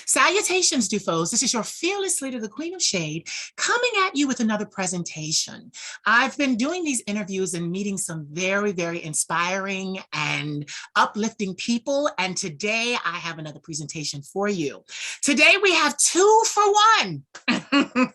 Salutations, Dufos. This is your fearless leader, the Queen of Shade, coming at you with another presentation. I've been doing these interviews and meeting some very, very inspiring and uplifting people. And today I have another presentation for you. Today we have 2 for 1.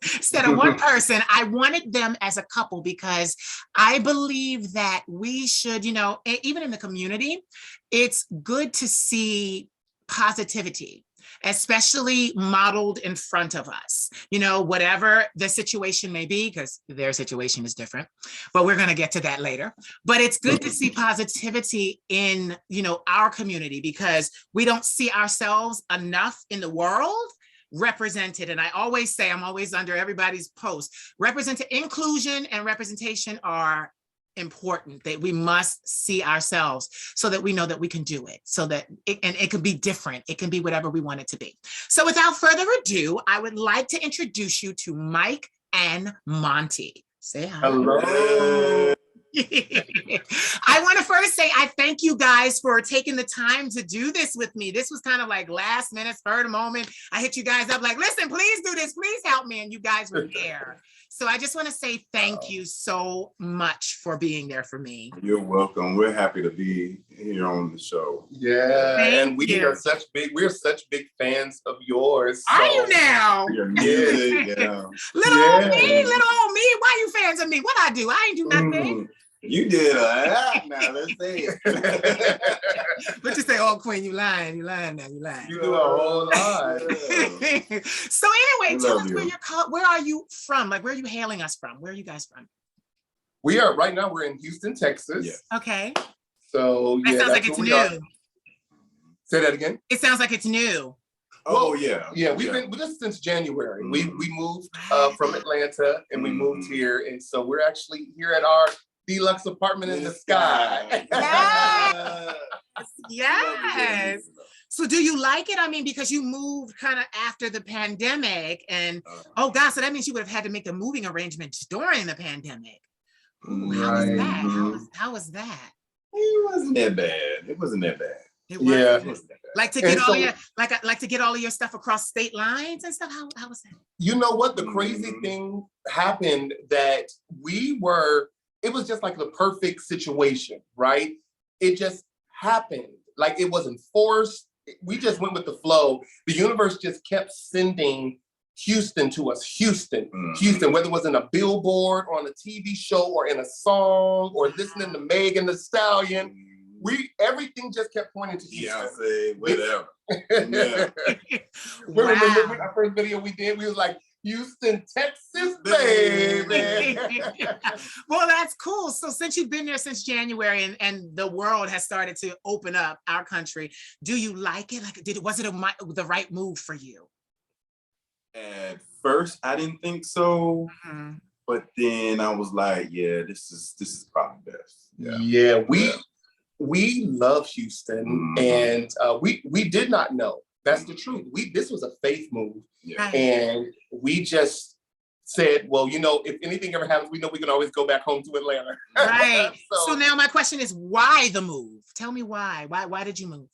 Instead of one person, I wanted them as a couple because I believe that we should, even in the community, it's good to see positivity, especially modeled in front of us, whatever the situation may be, because their situation is different, but we're going to get to that later. But it's good to see positivity in, our community, because we don't see ourselves enough in the world represented. And I always say, I'm always under everybody's post, inclusion and representation are important, that we must see ourselves so that we know that we can do it, so that it can be different. It can be whatever we want it to be. So without further ado, I would like to introduce you to Mike and Monty. Say hi. Hello. I want to first say I thank you guys for taking the time to do this with me. This was kind of like last minute, spur of the moment. I hit you guys up like, listen, please do this, please help me. And you guys were there. So I just want to say thank you so much for being there for me. You're welcome. We're happy to be here on the show. Yeah, and we're such big fans of yours. So. Are you now? Yeah. Little old me. Why are you fans of me? What I do? I ain't do nothing. You did a act now, let's say it. But you say, oh, Queen, you lying now, you lying. You do a whole lot. So anyway, tell us where are you from? Like, where are you hailing us from? Where are you guys from? Right now we're in Houston, Texas. Yeah. Okay. So that sounds like it's new. Say that again? It sounds like it's new. Oh, yeah. Yeah, we've been with us since January. We moved from Atlanta and we moved here. And so we're actually here at our deluxe apartment in the sky. Yes. Yes. So do you like it? I mean, because you moved kind of after the pandemic and oh gosh, so that means you would have had to make the moving arrangements during the pandemic. Ooh, how was that? How was that? It wasn't that bad. It wasn't that bad. It wasn't. Yeah. It wasn't that bad. Like to get all your like to get all of your stuff across state lines and stuff. How was that? You know what? The crazy thing happened that it was just like the perfect situation, right? It just happened. Like it wasn't forced. We just went with the flow. The universe just kept sending Houston to us. Houston, whether it was in a billboard, or on a TV show, or in a song, or listening to Megan Thee Stallion. Everything just kept pointing to Houston. Yeah, whatever. Yeah. Remember our first video we did? We was like, Houston, Texas, baby. Well, that's cool. So since you've been there since January and the world has started to open up, our country, do you like it? Like, was it the right move for you? At first, I didn't think so. But then I was like, yeah, this is probably best. Yeah, we love Houston, and we did not know. That's the truth. This was a faith move, and we just said, well, if anything ever happens, we know we can always go back home to Atlanta. Right. So now my question is, why the move? Tell me why. Why did you move?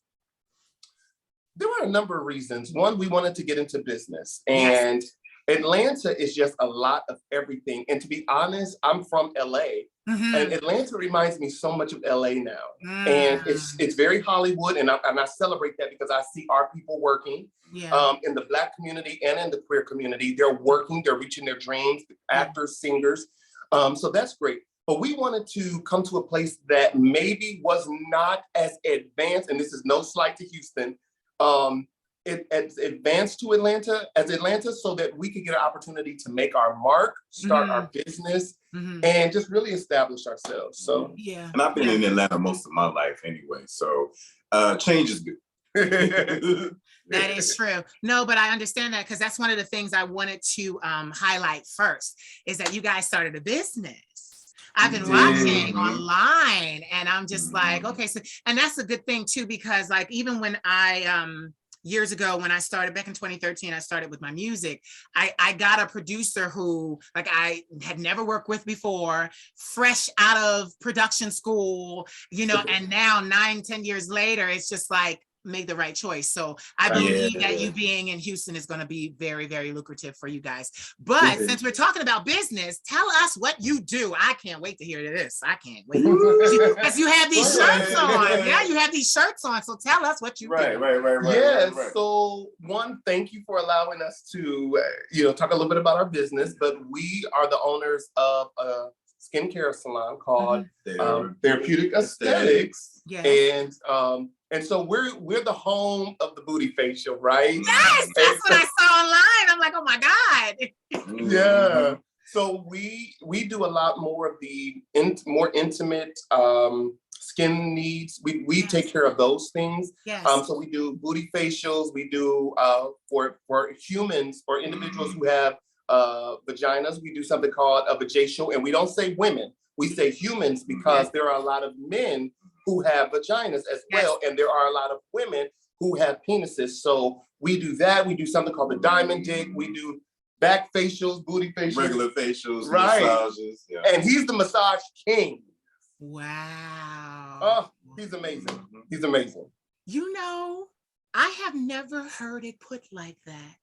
There were a number of reasons. One, we wanted to get into business, and Atlanta is just a lot of everything. And to be honest, I'm from LA. And Atlanta reminds me so much of LA now. And it's very Hollywood, and I celebrate that because I see our people working in the Black community and in the queer community. They're working, they're reaching their dreams, actors, singers. So that's great. But we wanted to come to a place that maybe was not as advanced, and this is no slight to Houston, advanced to Atlanta so that we could get an opportunity to make our mark, start our business, and just really establish ourselves. So and I've been in Atlanta most of my life anyway, so change is good. That is true. No, but I understand that, because that's one of the things I wanted to highlight first, is that you guys started a business. I've been watching online, and I'm just like, okay, so, and that's a good thing too, because like, even when I, years ago, when I started back in 2013, I started with my music. I got a producer who like I had never worked with before, fresh out of production school, and now 9-10 years later, it's just like, made the right choice. So I believe that you being in Houston is going to be very, very lucrative for you guys. But since we're talking about business, tell us what you do. I can't wait to hear this. I can't wait. Because you have these shirts on. Yeah, you have these shirts on. So tell us what you do. Right. So one, thank you for allowing us to, talk a little bit about our business, but we are the owners of a skincare salon called Therapeutic Aesthetics. Yes. And so we're the home of the booty facial, right? Yes, that's what I saw online. I'm like, oh my God. Yeah. So we do a lot more of the more intimate skin needs. We take care of those things. Yes. So we do booty facials. We do for humans or individuals who have vaginas. We do something called a vajacial, and we don't say women. We say humans because there are a lot of men who have vaginas as well, and there are a lot of women who have penises. So we do that. We do something called the diamond dick. We do back facials, booty facials, regular facials, massages. Yeah. And he's the massage king. Wow. Oh, he's amazing. He's amazing. I have never heard it put like that.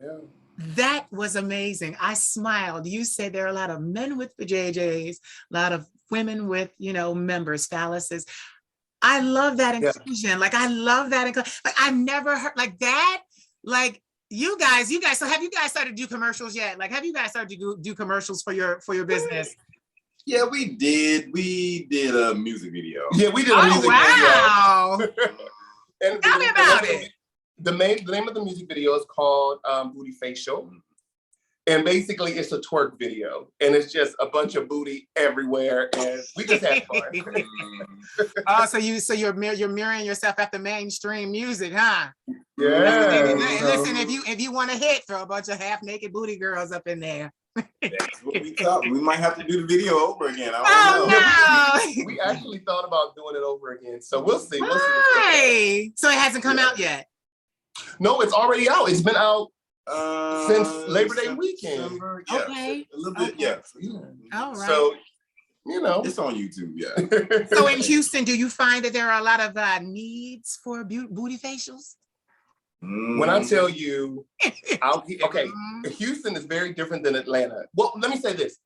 Yeah. That was amazing. I smiled. You said there are a lot of men with vajayjays, a lot of women with, members, phalluses. I love that inclusion. Like, I love that. Like, I've never heard like that. Like, you guys. So have you guys started to do commercials yet? Like, have you guys started to do commercials for your business? Yeah, we did. We did a music video. Yeah, we did a music video. And tell me about it. The name of the music video is called Booty Facial. And basically it's a twerk video. And it's just a bunch of booty everywhere. And we just had fun. So you're mirroring yourself after mainstream music, huh? Yeah. Listen, if you want to hit, throw a bunch of half naked booty girls up in there. That's what we thought. We might have to do the video over again. I don't know. We actually thought about doing it over again. So we'll see. So it hasn't come out yet? No, it's already out. It's been out since Labor Day weekend. December, okay. A little bit, yeah. All right. So, it's on YouTube, yeah. So in Houston, do you find that there are a lot of needs for booty facials? When I tell you, Houston is very different than Atlanta. Well, let me say this.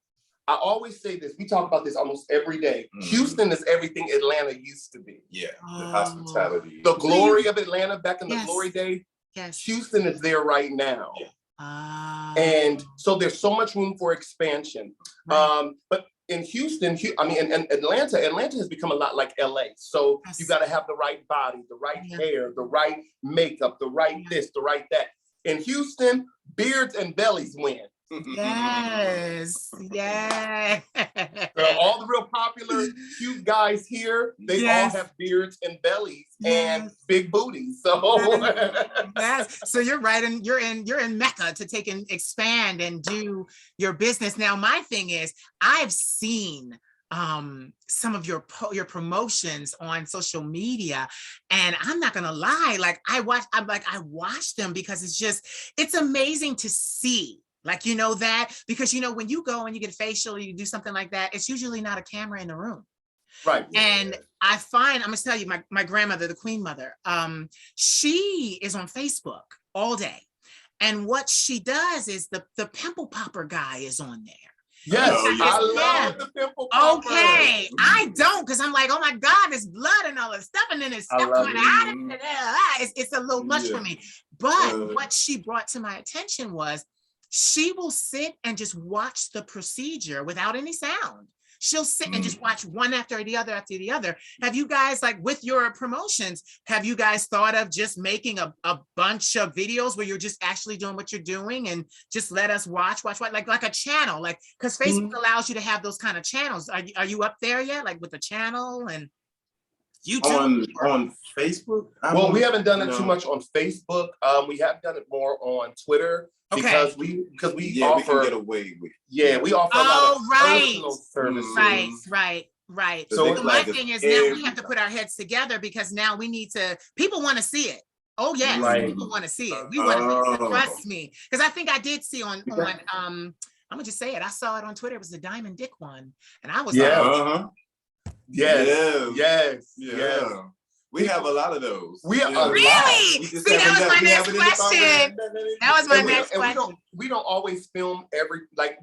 I always say this. We talk about this almost every day. Houston is everything Atlanta used to be. Yeah, the hospitality. The glory of Atlanta back in the glory days. Yes. Houston is there right now. Yeah. And so there's so much room for expansion. Right. But in Houston, in Atlanta has become a lot like LA. So you got to have the right body, the right hair, the right makeup, the right this, the right that. In Houston, beards and bellies win. Yes. All the real popular cute guys here, they all have beards and bellies and big booties. So so you're right, and you're in Mecca to take and expand and do your business. Now, my thing is, I've seen some of your promotions on social media, and I'm not gonna lie, like I watch them because it's amazing to see. Like, that, because, when you go and you get a facial, you do something like that, it's usually not a camera in the room. Right. And I find, I'm going to tell you, my grandmother, the Queen Mother, she is on Facebook all day. And what she does is the pimple popper guy is on there. Yes, I love the pimple popper. Okay, I don't, because I'm like, oh my God, there's blood and all this stuff, and then there's stuff coming out of it. It's a little much for me. But what she brought to my attention was, she will sit and just watch the procedure without any sound. She'll sit and just watch one after the other after the other. Have you guys, like with your promotions, have you guys thought of just making a bunch of videos where you're just actually doing what you're doing and just let us watch like a channel, like, because Facebook allows you to have those kind of channels. Are you up there yet, like with the channel and YouTube? On Facebook? We haven't done it too much on Facebook. We have done it more on Twitter. Because we offer, we can get away with. We offer a lot of personal services. Right. So my thing is, now we have to put our heads together, because now we need to. People want to see it. Oh yes, people want to see it. We want to trust me, because I think I did see on I'm gonna just say it. I saw it on Twitter. It was the Diamond Dick one, and I was like, Yes. We have a lot of those. We are a lot. Really? See, that was my next question. That was my next question. We don't always film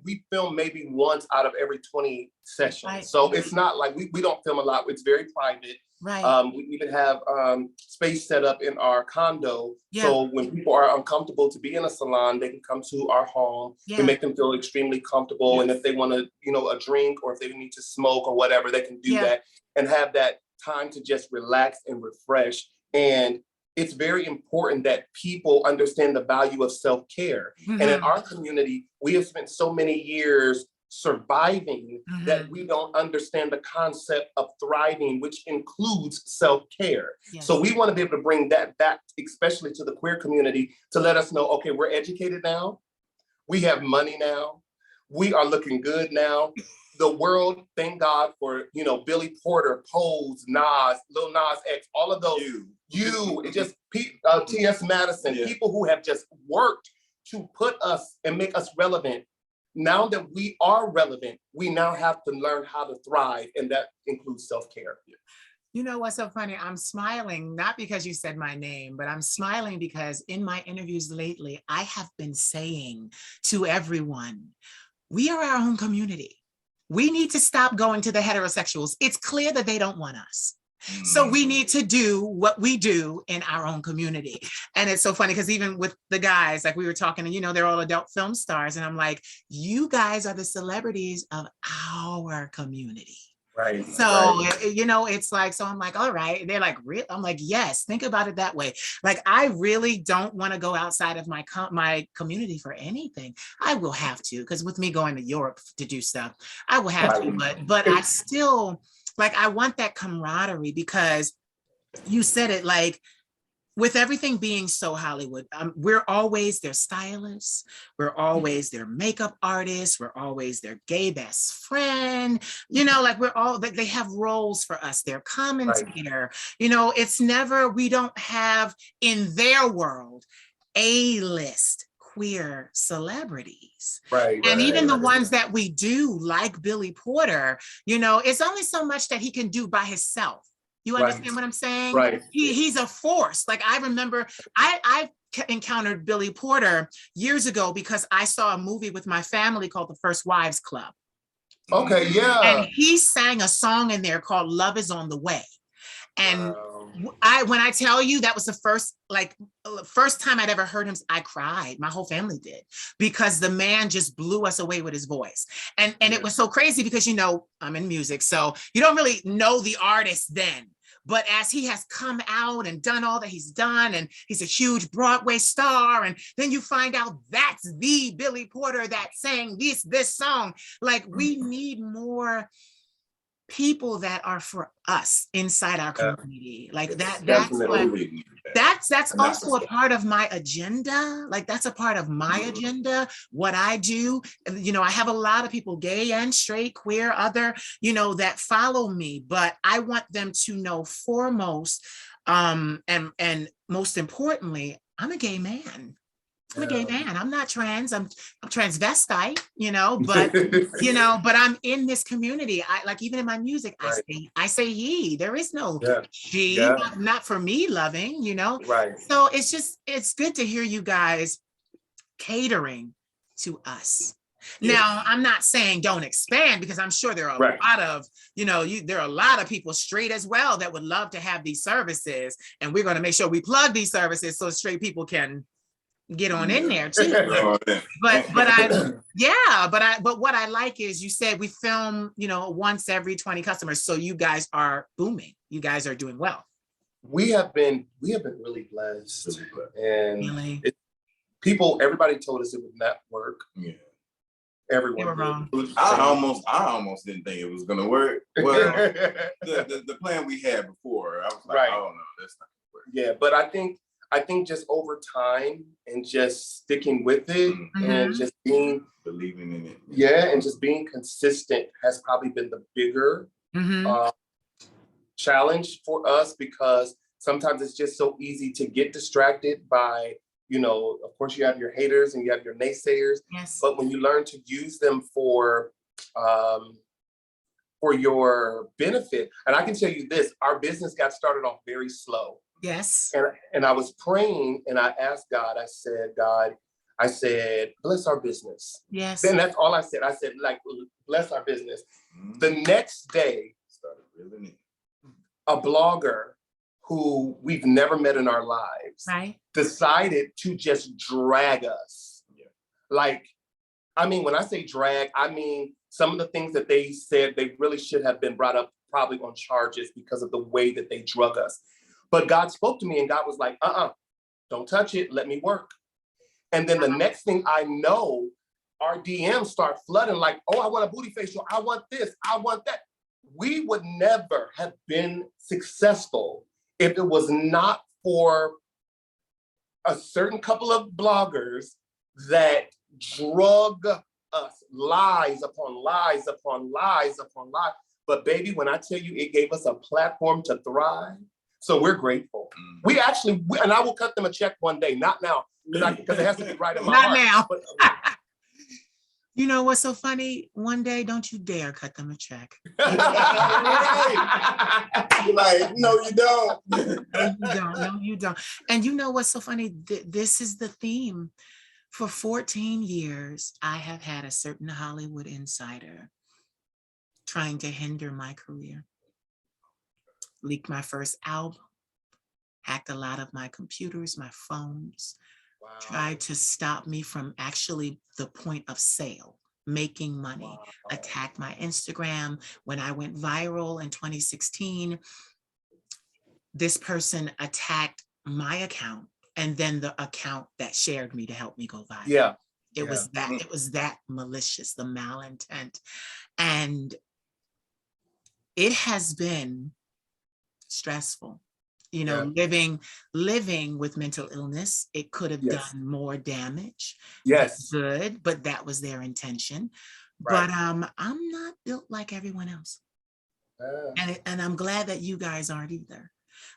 we film maybe once out of every 20 sessions. Right. So it's not like we don't film a lot. It's very private. Right. We even have space set up in our condo. Yeah. So when people are uncomfortable to be in a salon, they can come to our home. Yeah. We make them feel extremely comfortable. Yes. And if they want to, a drink, or if they need to smoke or whatever, they can do that and have that time to just relax and refresh. And it's very important that people understand the value of self-care. Mm-hmm. And in our community, we have spent so many years surviving that we don't understand the concept of thriving, which includes self-care. Yes. So we want to be able to bring that back, especially to the queer community, to let us know, okay, we're educated now. We have money now. We are looking good now. The world, thank God for, Billy Porter, Pose, Nas, Lil Nas X, all of those. It just T.S. Madison, people who have just worked to put us and make us relevant. Now that we are relevant, we now have to learn how to thrive, and that includes self-care. You know what's so funny? I'm smiling, not because you said my name, but I'm smiling because in my interviews lately, I have been saying to everyone, we are our own community. We need to stop going to the heterosexuals. It's clear that they don't want us. So we need to do what we do in our own community. And it's so funny because even with the guys, like we were talking, and they're all adult film stars. And I'm like, you guys are the celebrities of our community. Right. So, it's like, so I'm like, all right. They're like, really? I'm like, yes, think about it that way. Like, I really don't want to go outside of my community for anything. I will have to, because with me going to Europe to do stuff, I will have to, but I still, I want that camaraderie, because you said it, like, with everything being so Hollywood, we're always their stylists, we're always their makeup artists, we're always their gay best friend, we're all, they have roles for us, their commentator, it's never, we don't have in their world A-list queer celebrities. And even the ones that we do, like Billy Porter, it's only so much that he can do by himself. You understand what I'm saying? Right. He's a force. Like, I remember I encountered Billy Porter years ago because I saw a movie with my family called The First Wives Club. Okay, yeah. And he sang a song in there called Love Is on the Way. And when I tell you, that was the first time I'd ever heard him, I cried. My whole family did, because the man just blew us away with his voice. And it was so crazy because, I'm in music, so you don't really know the artist then. But as he has come out and done all that he's done, and he's a huge Broadway star, and then you find out that's the Billy Porter that sang this song. Like, we need more people that are for us inside our community. Like that's also a part of my agenda. Like, that's a part of my agenda, what I do. I have a lot of people, gay and straight, queer, other, that follow me, but I want them to know foremost, and most importantly, I'm a gay man. I'm a gay man. I'm not trans. I'm transvestite, but I'm in this community. I, like, even in my music, I say he. There is no she, not for me loving, Right. So it's good to hear you guys catering to us. Yeah. Now, I'm not saying don't expand, because I'm sure there are a lot of, there are a lot of people straight as well that would love to have these services, and we're going to make sure we plug these services so straight people can get on in there too. But what I like is, you said we film, once every 20 customers. So you guys are booming. You guys are doing well. We have been really blessed. And really? Everybody told us it would not work. Yeah. Everyone. They were wrong. I almost didn't think it was gonna work. Well, the plan we had before, I was like, oh no, that's not gonna work. Yeah, but I think just over time and just sticking with it and just believing in it. Yeah, and just being consistent has probably been the bigger challenge for us, because sometimes it's just so easy to get distracted by, of course you have your haters and you have your naysayers. Yes. But when you learn to use them for for your benefit. And I can tell you this, our business got started off very slow. Yes. And I was praying and I asked God, God, I said, bless our business. Yes. Then that's all I said. I said, like, bless our business. The next day, a blogger who we've never met in our lives decided to just drag us. Yeah. Like, I mean, when I say drag, I mean, some of the things that they said, they really should have been brought up probably on charges because of the way that they drug us. But God spoke to me and God was like, don't touch it, let me work. And then the next thing I know, our DMs start flooding like, oh, I want a booty facial, I want this, I want that. We would never have been successful if it was not for a certain couple of bloggers that drug us lies upon lies upon lies upon lies. But baby, when I tell you it gave us a platform to thrive, so we're grateful. We actually, and I will cut them a check one day, not now, because it has to be right in my heart. Not now. But, you know what's so funny? One day, don't you dare cut them a check. You're like, no, you don't. No, you don't. No, you don't. And you know what's so funny? This is the theme. For 14 years, I have had a certain Hollywood insider trying to hinder my career. Leaked my first album, hacked a lot of my computers, my phones, tried to stop me from actually the point of sale, making money, attacked my Instagram. When I went viral in 2016, this person attacked my account and then the account that shared me to help me go viral. Yeah. It was that malicious, the malintent. And it has been stressful. You know, living with mental illness, it could have done more damage. Yes. Good, but that was their intention. Right. But I'm not built like everyone else. And I'm glad that you guys aren't either.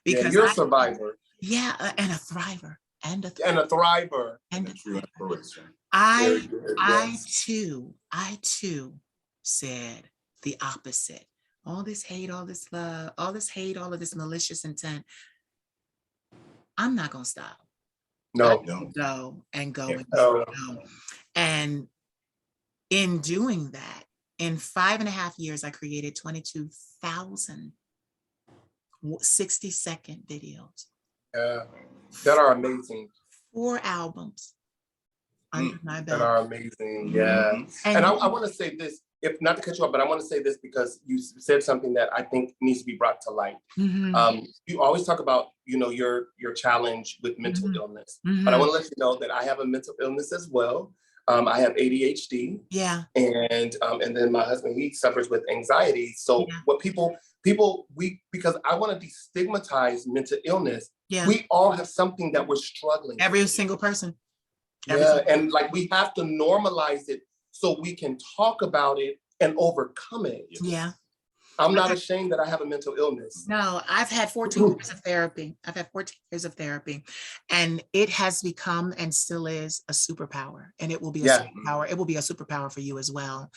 Because you're a survivor. Yeah, and a thriver. And a thriver. I too said the opposite. All this hate, all this love, all this hate, all of this malicious intent. I'm not gonna stop. No. Go and go. Yeah. And go. And in doing that, in 5.5 years, I created 22,000 60-second videos. That are amazing. 4 albums under my belt. That are amazing. Yeah. And I want to say this, if not to cut you off, but I want to say this because you said something that I think needs to be brought to light. You always talk about, you know, your challenge with mental illness, but I want to let you know that I have a mental illness as well. I have ADHD. Yeah. And then my husband, he suffers with anxiety. So what people, because I want to destigmatize mental illness. Yeah. We all have something that we're struggling with. Every single person. And like we have to normalize it so we can talk about it and overcome it. Yeah. I'm not ashamed that I have a mental illness. No, I've had 14 years of therapy. And it has become and still is a superpower. And it will be a superpower. It will be a superpower for you as well.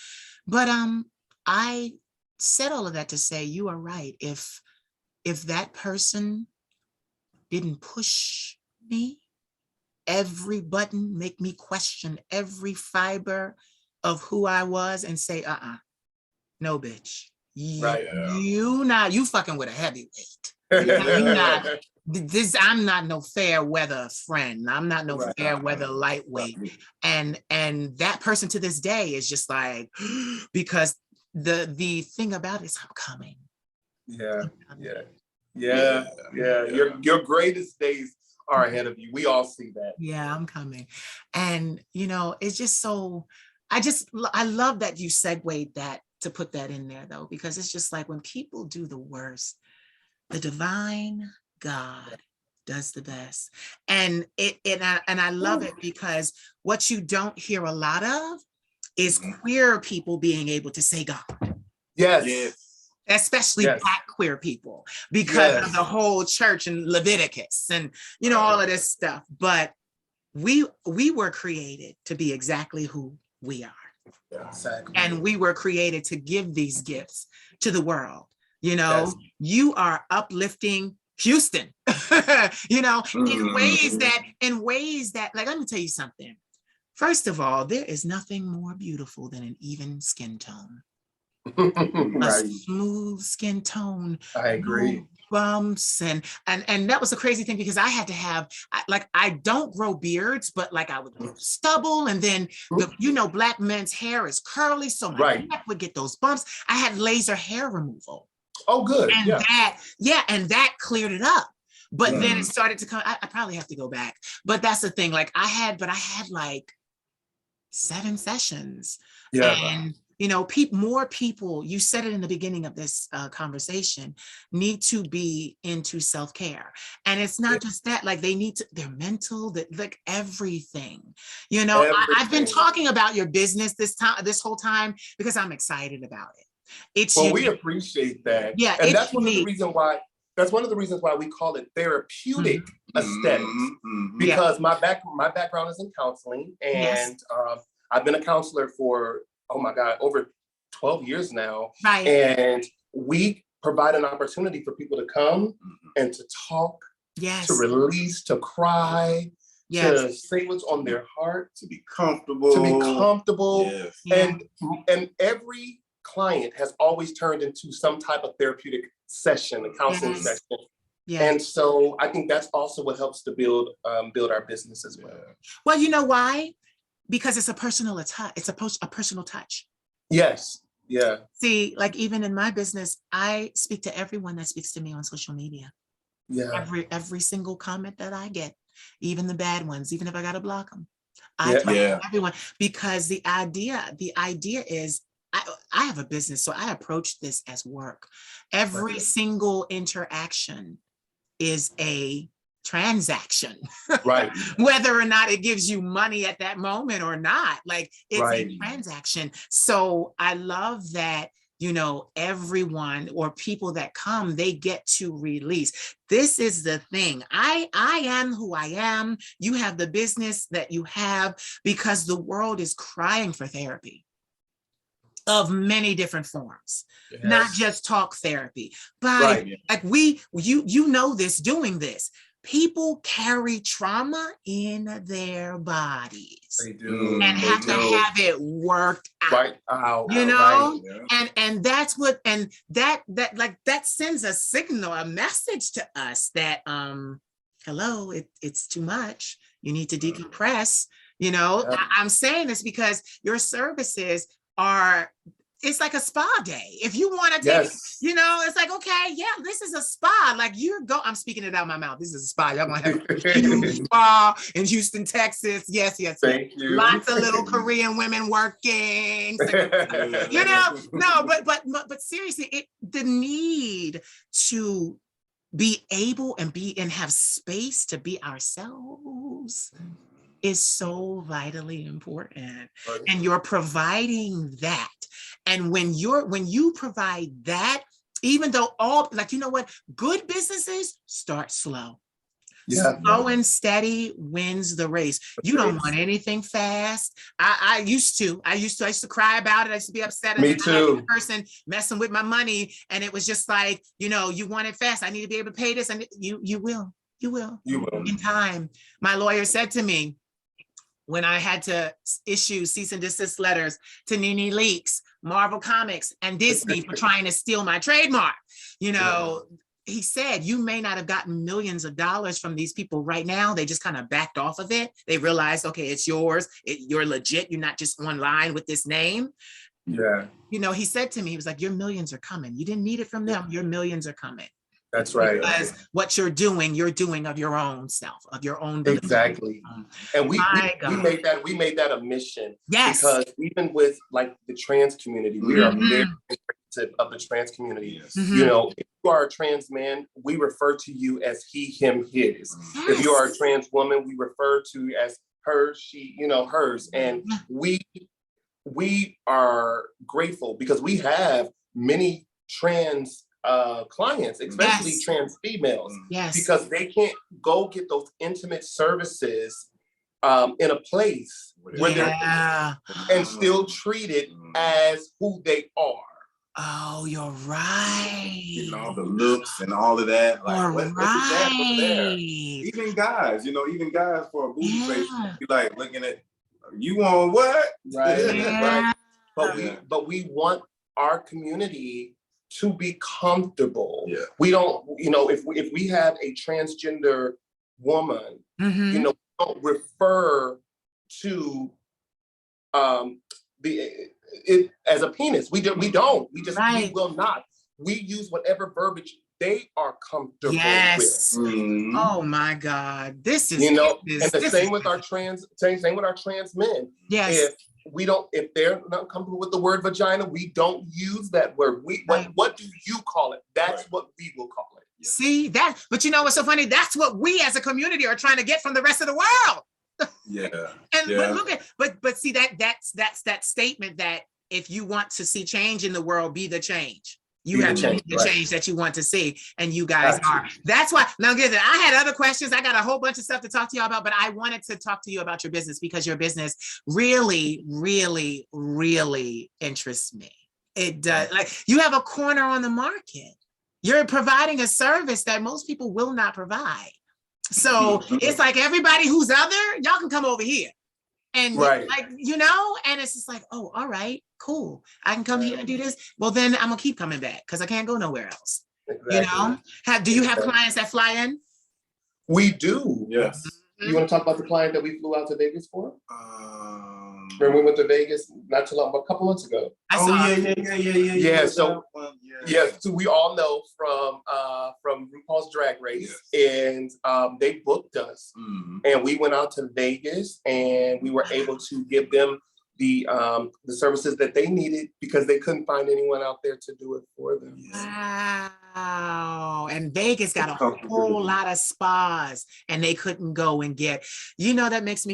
But I said all of that to say you are right. If that person didn't push me, every button, make me question every fiber of who I was and say, no, bitch. You fucking with a heavyweight. I'm not no fair weather friend. I'm not no fair weather lightweight. And that person to this day is just like, because the thing about it is I'm coming. Your greatest days are ahead of you. We all see that. Yeah, I'm coming. And you know, it's just so, I love that you segued that to put that in there though, because it's just like when people do the worst, the divine God does the best. And I love it because what you don't hear a lot of is queer people being able to say God. Yes. Especially Black queer people, because of the whole church and Leviticus and, you know, all of this stuff. But we were created to be exactly who we are. Exactly. And we were created to give these gifts to the world. You know, Yes. you are uplifting Houston, you know, in ways that, like, let me tell you something. First of all, there is nothing more beautiful than an even skin tone. Right. A smooth skin tone. I agree. No bumps and that was a crazy thing, because I had to have, like, I don't grow beards, but like I would stubble, and then Black men's hair is curly, so my neck would get those bumps. I had laser hair removal. Oh, good. And that cleared it up. But then it started to come. I probably have to go back. But that's the thing. Like I had like 7 sessions. Yeah. And more people, you said it in the beginning of this conversation, need to be into self-care. And it's not just that, like they need to, their mental, like everything. I've been talking about your business this whole time because I'm excited about it. We appreciate that. Yeah, and that's one of the reasons why. That's one of the reasons why we call it therapeutic aesthetics, because my background is in counseling, and I've been a counselor for over 12 years now. Right. And we provide an opportunity for people to come and to talk, to release, to cry, to say what's on their heart, to be comfortable. And every client has always turned into some type of therapeutic session, a counseling session. And so I think that's also what helps to build our business as well. Well, you know why? Because it's a personal touch. It's a personal touch. Yes. Yeah. See, like even in my business, I speak to everyone that speaks to me on social media. Yeah. Every single comment that I get, even the bad ones, even if I gotta block them, I talk to everyone, because the idea is I have a business, so I approach this as work. Every single interaction is a transaction, right? Whether or not it gives you money at that moment or not, like it's a transaction. So I love that, everyone or people that come, they get to release. This is the thing. I am who I am. You have the business that you have because the world is crying for therapy of many different forms, not just talk therapy, but like you know this, doing this, people carry trauma in their bodies. They do. And have to have it worked out. Right out. And that's what, and that sends a signal, a message to us that, hello, it's too much. You need to decompress. I'm saying this because your services it's like a spa day. If you want to take, it's like, okay, this is a spa. Like I'm speaking it out of my mouth. This is a spa. Y'all gonna have a huge spa in Houston, Texas. Yes. Thank you. Lots of little Korean women working. No, but seriously, the need to be able and have space to be ourselves is so vitally important. And you're providing that. And when you provide that, even though good businesses start slow. Slow and steady wins the race. You don't want anything fast. I used to cry about it. I used to be upset. Me too. The person messing with my money. And it was just like, you want it fast. I need to be able to pay this. And you will in time. My lawyer said to me, when I had to issue cease and desist letters to Nene Leakes, Marvel Comics, and Disney for trying to steal my trademark, he said, you may not have gotten millions of dollars from these people right now. They just kind of backed off of it. They realized, okay, it's yours. You're legit. You're not just online with this name. Yeah. He said to me, he was like, your millions are coming. You didn't need it from them. Your millions are coming. That's right. Because what you're doing of your own self, of your own belief. Exactly. And we made that a mission. Yes. Because even with like the trans community, we are very appreciative of the trans community. Mm-hmm. If you are a trans man, we refer to you as he, him, his. Yes. If you are a trans woman, we refer to you as her, she, hers. And we are grateful because we have many trans clients, especially trans females, because they can't go get those intimate services in a place where they're and still treated as who they are. Oh, you're right. Getting all the looks and all of that. Like, what is that over there? Even guys, even guys for a booty face, be like looking at, you on what? Right. But we want our community to be comfortable. Yeah. We don't, if we have a transgender woman, we don't refer to it as a penis. We don't. We will not. We use whatever verbiage they are comfortable with. Oh my God, this is and the same with our trans men. Yes. If they're not comfortable with the word vagina, we don't use that word. What do you call it? That's what we will call it. Yeah. See that? But you know what's so funny? That's what we as a community are trying to get from the rest of the world. Yeah. But look at but see that's that statement that if you want to see change in the world, be the change. You have to be the change that you want to see, and you guys are. That's why. Now, listen, I had other questions. I got a whole bunch of stuff to talk to y'all about, but I wanted to talk to you about your business because your business really, really, really interests me. It does. Like, you have a corner on the market. You're providing a service that most people will not provide. So it's like everybody who's other, y'all can come over here. And and it's just like, oh, all right, cool. I can come here and do this. Well, then I'm gonna keep coming back because I can't go nowhere else. Exactly. Do you have clients that fly in? We do. Yes. You want to talk about the client that we flew out to Vegas for? Remember we went to Vegas not too long, but a couple months ago. Yeah. So we all know from RuPaul's Drag Race, and they booked us, and we went out to Vegas, and we were able to give them the services that they needed because they couldn't find anyone out there to do it for them. Wow. And Vegas got a whole lot of spas and they couldn't go and get, that makes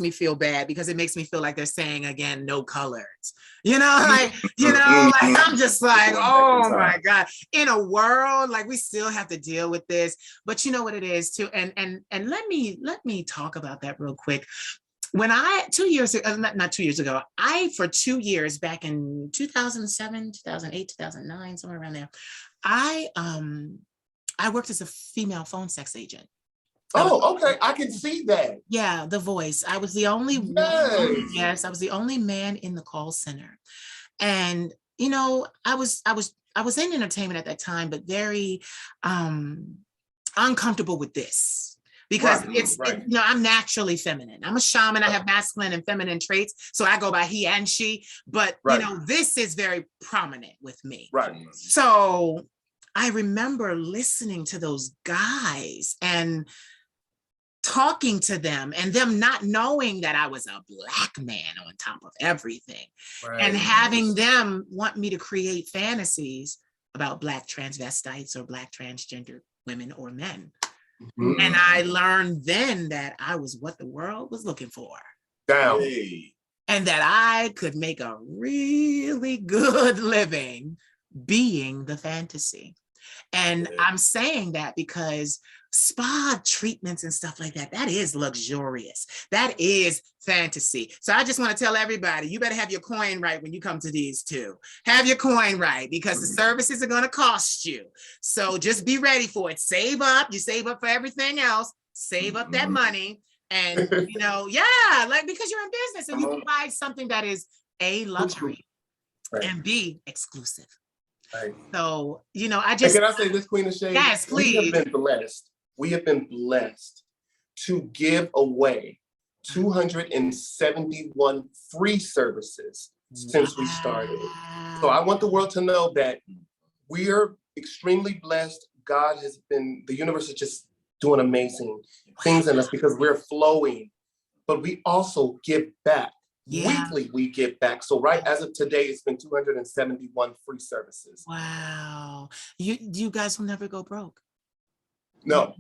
me feel bad because it makes me feel like they're saying again, no colors. Like I'm just like, oh my God. In a world, like we still have to deal with this, but you know what it is too. And let me talk about that real quick. When I, 2 years ago, not 2 years ago, for 2 years back in 2007, 2008, 2009, somewhere around there, I worked as a female phone sex agent. Oh, okay. I can see that. Yeah, The Voice. I was the only one. Yes, I was the only man in the call center. And, I was in entertainment at that time, but very uncomfortable with this. Because I'm naturally feminine. I'm a shaman. I have masculine and feminine traits. So I go by he and she. But, this is very prominent with me. Right. So I remember listening to those guys and talking to them and them not knowing that I was a Black man on top of everything. Right. And having them want me to create fantasies about Black transvestites or Black transgender women or men. Mm-hmm. And I learned then that I was what the world was looking for. Down. And that I could make a really good living being the fantasy. And I'm saying that because spa treatments and stuff like that is luxurious. That is fantasy. So I just want to tell everybody, you better have your coin right when you come to these too. Have your coin right because the services are going to cost you. So just be ready for it. Save up. You save up for everything else. Save up that money. And, because you're in business and you provide something that is A, luxury, and B, exclusive. Right. So, I just... And can I say this, Queen of Shade? Yes, please. We have been blessed to give away 271 free services since we started. So I want the world to know that we're extremely blessed. The universe is just doing amazing things in us because we're flowing, but we also give back. Weekly, we give back. So as of today, it's been 271 free services. Wow. You guys will never go broke. No,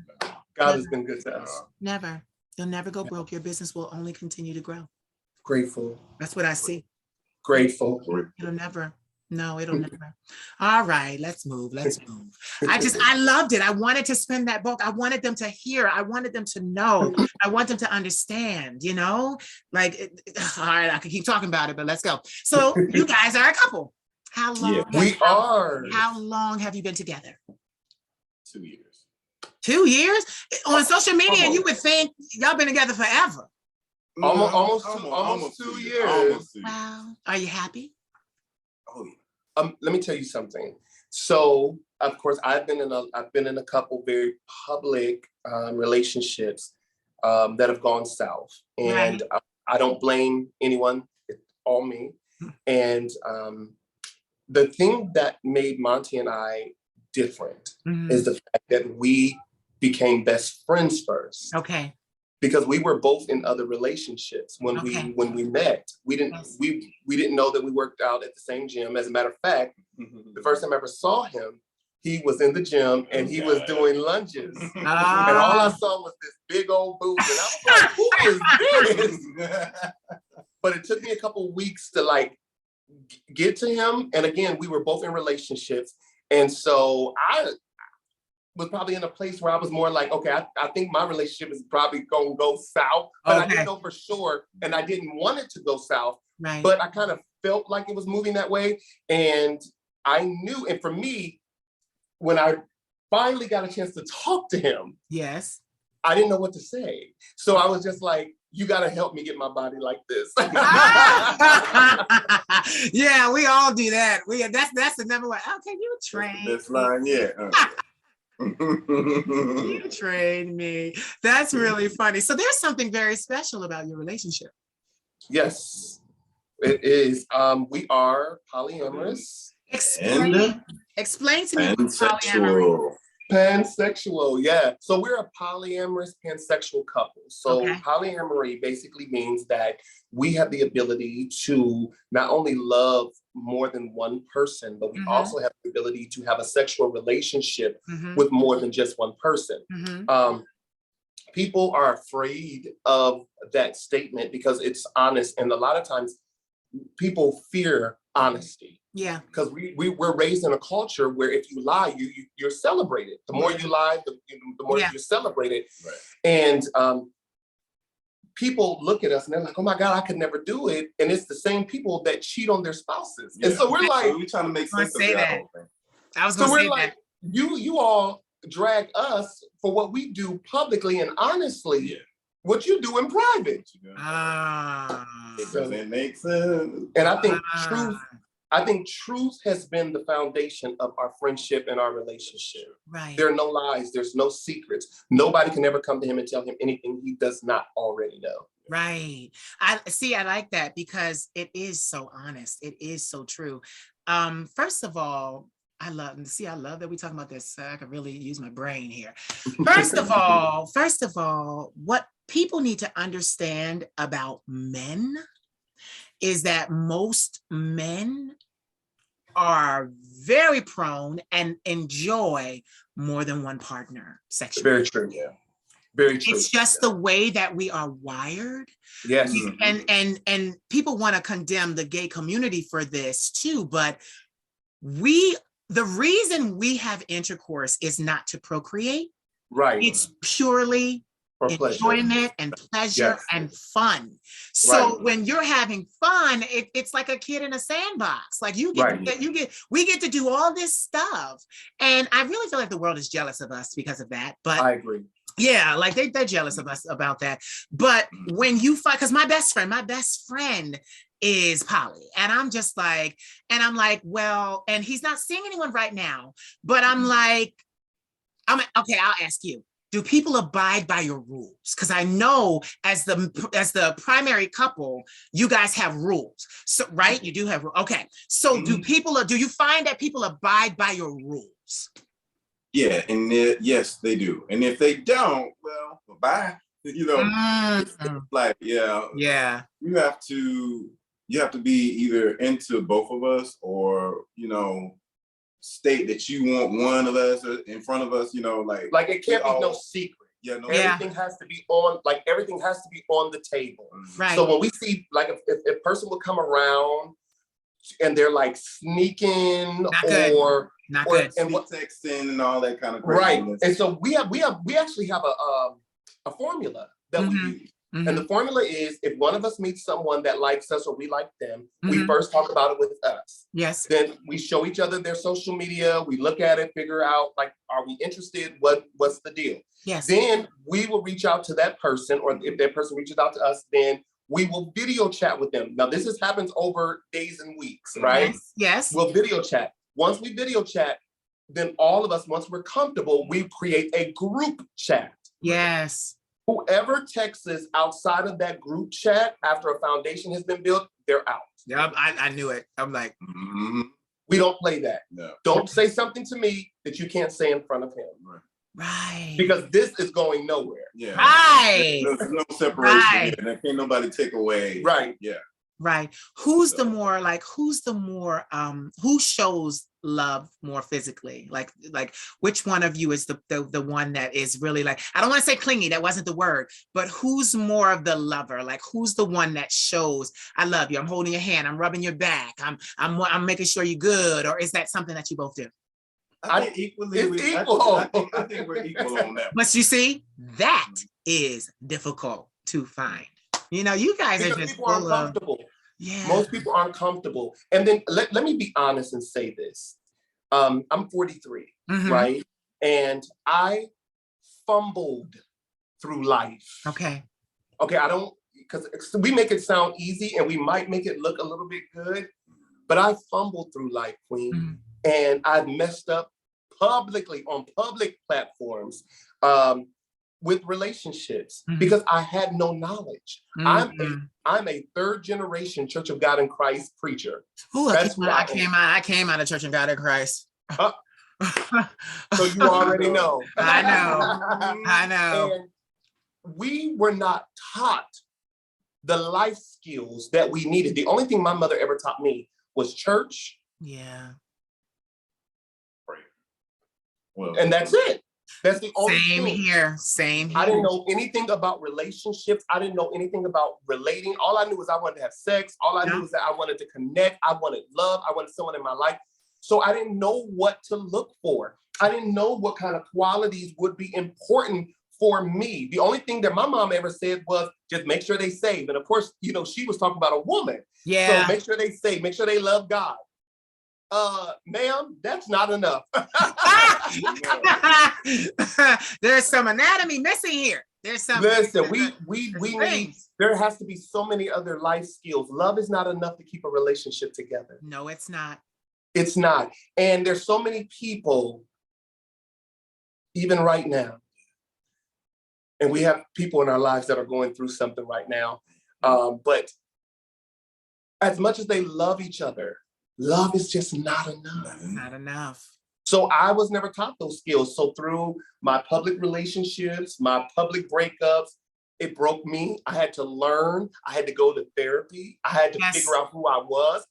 God has been good to us. Never. You'll never go broke. Your business will only continue to grow. Grateful. That's what I see. Grateful. It'll never. No, it'll never. All right, let's move. Let's move. I loved it. I wanted to spin that book. I wanted them to hear. I wanted them to know. I want them to understand, you know, like, all right, I could keep talking about it, but let's go. So you guys are a couple. How long? Yeah, we are. How long have you been together? 2 years. 2 years? On social media, you would think y'all been together forever. Almost 2 years. Wow. Are you happy? Oh, yeah. Let me tell you something. So, of course, I've been in a couple very public relationships that have gone south, and Right. I don't blame anyone. It's all me. And the thing that made Monty and I different is the fact that we became best friends first. Okay. Because we were both in other relationships when we met. We didn't know that we worked out at the same gym. As a matter of fact, the first time I ever saw him, he was in the gym and he was doing lunges. And all I saw was this big old booty. And I was like, who is this? But it took me a couple weeks to like get to him. And again, we were both in relationships. And so I was probably in a place where I was more like, okay, I think my relationship is probably gonna go south, but I didn't know for sure, and I didn't want it to go south, but I kind of felt like it was moving that way, and I knew, and for me, when I finally got a chance to talk to him, yes, I didn't know what to say, so I was just like, you gotta help me get my body like this. Yeah, we all do that. That's the number one. Okay, you train. That's line, yeah. You trained me. That's really funny. So there's something very special about your relationship. Yes, it is. We are polyamorous. Explain to me what polyamory. Pansexual, yeah. So we're a polyamorous pansexual couple. So polyamory basically means that we have the ability to not only love more than one person, but we also have the ability to have a sexual relationship with more than just one person. People are afraid of that statement because it's honest. And a lot of times people fear honesty. Yeah. Because we're raised in a culture where if you lie, you're celebrated. The more you lie, the more you're celebrated. Right. And people look at us and they're like, oh my God, I could never do it. And it's the same people that cheat on their spouses. Yeah. And so we're like, we're trying to make sense of that whole thing. I was going to say that. You all drag us for what we do publicly and honestly. Yeah. What you do in private. Doesn't make sense. And I think truth has been the foundation of our friendship and our relationship. Right. There are no lies. There's no secrets. Nobody can ever come to him and tell him anything he does not already know. Right. I like that because it is so honest. It is so true. First of all, I love that we're talking about this. I could really use my brain here. First of all, what people need to understand about men is that most men are very prone and enjoy more than one partner sexually. Very true. Yeah. Very true. It's just the way that we are wired. Yes. And people want to condemn the gay community for this too, but the reason we have intercourse is not to procreate. Right. It's purely enjoyment and pleasure and fun. So when you're having fun, it's like a kid in a sandbox. Like we get to do all this stuff. And I really feel like the world is jealous of us because of that. But I agree. Yeah, like they're jealous of us about that. But when you find, because my best friend is poly, and I'm like, well, and he's not seeing anyone right now, but I'm like, okay, I'll ask you. Do people abide by your rules? Because I know as the primary couple, you guys have rules. So, right? You do have rules. Okay. So do you find that people abide by your rules? Yeah, and yes, they do. And if they don't, well, bye. You know, it's like, yeah. You have to be either into both of us or, you know, state that you want one of us in front of us, you know, like it can't be no secret. Yeah, no. Everything has to be on the table. Right. So when we see, like, if a person will come around and they're like sneaking Not good. or not good. And what texting and all that kind of right. craziness. And so we actually have a formula that we use. And the formula is, if one of us meets someone that likes us or we like them, we first talk about it with us. Yes. Then we show each other their social media. We look at it, figure out, like, are we interested? What's the deal? Yes. Then we will reach out to that person, or if that person reaches out to us, then we will video chat with them. Now, this happens over days and weeks, right? Yes. Yes. We'll video chat. Once we video chat, then all of us, once we're comfortable, we create a group chat. Yes. Whoever texts us outside of that group chat after a foundation has been built, they're out. Yeah, I knew it. I'm like, we don't play that. No. Don't say something to me that you can't say in front of him. Right. Because this is going nowhere. Yeah. Right. There's no separation here. That can't nobody take away. Right. Yeah. Right. Who's the more, who shows love more physically? Like which one of you is the one that is really, like, I don't want to say clingy, that wasn't the word, but who's more of the lover? Like, who's the one that shows, I love you, I'm holding your hand, I'm rubbing your back, I'm making sure you're good? Or is that something that you both do? I think equally. I think we're equal on that. But you see, that is difficult to find. You know, you guys because are just people aren't comfortable. Yeah. Most people aren't comfortable. And then let me be honest and say this. I'm 43, right? And I fumbled through life. Okay. I don't, because we make it sound easy and we might make it look a little bit good, but I fumbled through life, Queen. And I've messed up publicly on public platforms with relationships because I had no knowledge. I'm a third generation Church of God in Christ preacher. Ooh, I came out of Church of God in Christ. So you already know. I know. And we were not taught the life skills that we needed. The only thing my mother ever taught me was church. Yeah. Right. Well, and that's it. That's the only Same thing. here. Same here. I didn't know anything about relationships. I didn't know anything about relating. All I knew was I wanted to have sex. All I knew was that I wanted to connect. I wanted love. I wanted someone in my life. So I didn't know what to look for. I didn't know what kind of qualities would be important for me. The only thing that my mom ever said was just make sure they save. And of course, you know, she was talking about a woman. Yeah. So make sure they save, make sure they love God. Ma'am, that's not enough. There's some anatomy missing here. There's some. Listen, we need, there has to be so many other life skills. Love is not enough to keep a relationship together. No, it's not. It's not. And there's so many people, even right now, and we have people in our lives that are going through something right now. But as much as they love each other, love is just not enough. Not enough. So I was never taught those skills. So through my public relationships, my public breakups, it broke me. I had to learn. I had to go to therapy. I had to figure out who I was.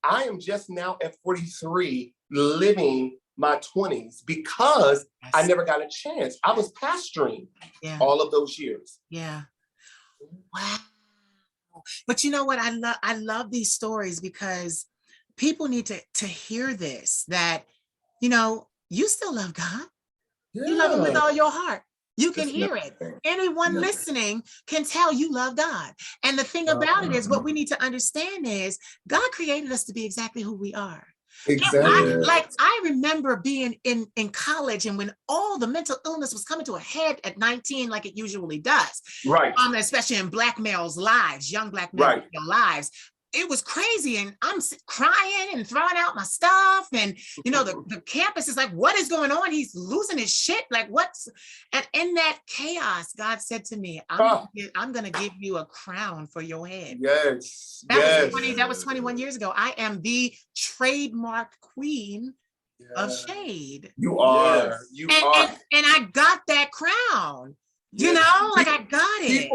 I am just now at 43 living my 20s because I never got a chance. I was pastoring all of those years. Yeah. Wow. But you know what? I love these stories because people need to hear this, that, you know, you still love God. Yeah. You love him with all your heart. You can hear it. Anyone listening can tell you love God. And the thing about it is, what we need to understand is God created us to be exactly who we are. Exactly. I remember being in college, and when all the mental illness was coming to a head at 19, like it usually does. Right. Especially in Black males' lives, young Black males' lives. It was crazy, and I'm crying and throwing out my stuff, and you know the campus is like, what is going on? He's losing his shit. Like, what's? And in that chaos, God said to me, I'm gonna give you a crown for your head. Yes. That was 21 years ago. I am the trademark queen of shade. You are. You are. And I got that crown. You know, like I got it.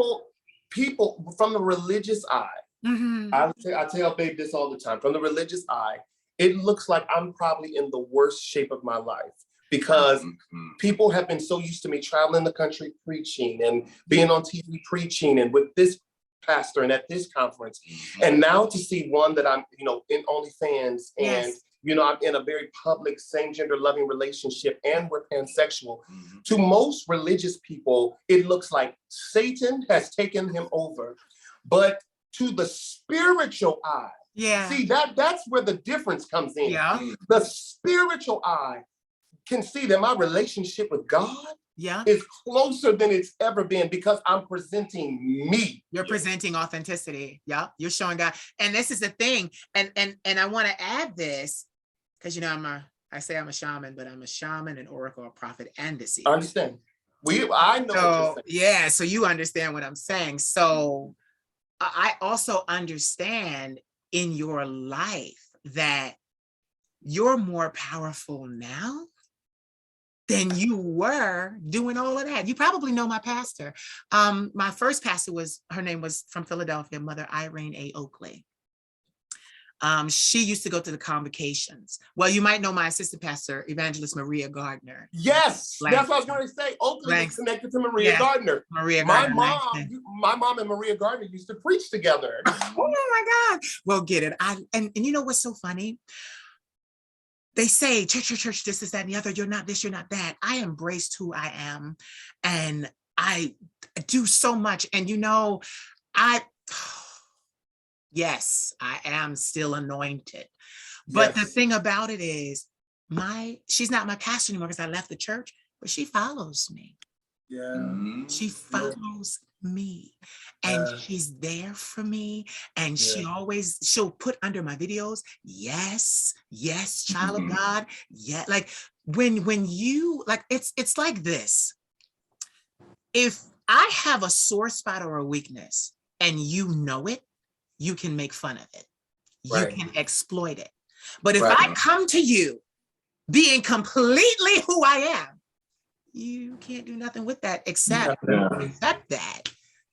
People from the religious eye. I tell Babe this all the time. From the religious eye, it looks like I'm probably in the worst shape of my life because people have been so used to me traveling the country preaching and being on TV preaching and with this pastor and at this conference. And now to see one that I'm, in OnlyFans and, I'm in a very public same gender loving relationship and we're pansexual. To most religious people, it looks like Satan has taken him over. But to the spiritual eye, see, that's where the difference comes in. The spiritual eye can see that my relationship with God is closer than it's ever been because I'm presenting me. You're presenting authenticity. You're showing God. And this is the thing. And I want to add this because, I say I'm a shaman, but I'm a shaman, an oracle, a prophet, and a seer. I understand. I know what you're saying. So you understand what I'm saying. So I also understand in your life that you're more powerful now than you were doing all of that. You probably know my pastor. My first pastor her name was from Philadelphia, Mother Irene A. Oakley. She used to go to the convocations. Well, you might know my assistant pastor, Evangelist Maria Gardner. Yes, that's what I was going to say. Oakley is connected to Maria Gardner. My mom and Maria Gardner used to preach together. Oh my God. Well, get it. And you know what's so funny? They say, church, this is that, and the other. You're not this, you're not that. I embraced who I am. And I do so much. And yes, I am still anointed. But the thing about it is, she's not my pastor anymore because I left the church, but she follows me. She follows me. And she's there for me. And she'll put under my videos, yes, child of God. Yeah. Like when you, like, it's like this. If I have a sore spot or a weakness and you know it, you can make fun of it. You can exploit it. But if I come to you being completely who I am, you can't do nothing with that except accept that.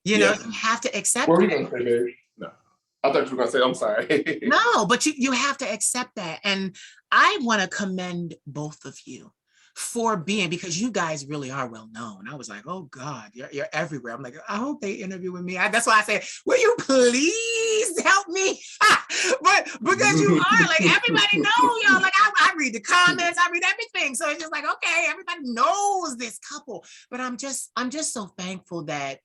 You have to accept what were you going to say, babe? No. I thought you were going to say, I'm sorry. No, but you have to accept that. And I want to commend both of you for being, because you guys really are well known. I was like, oh God, you're everywhere. I'm like, I hope they interview with me. That's why I said, will you please help me? But because you are, like, everybody knows y'all. Like I read the comments, I read everything. So it's just like, okay, everybody knows this couple. But I'm just so thankful that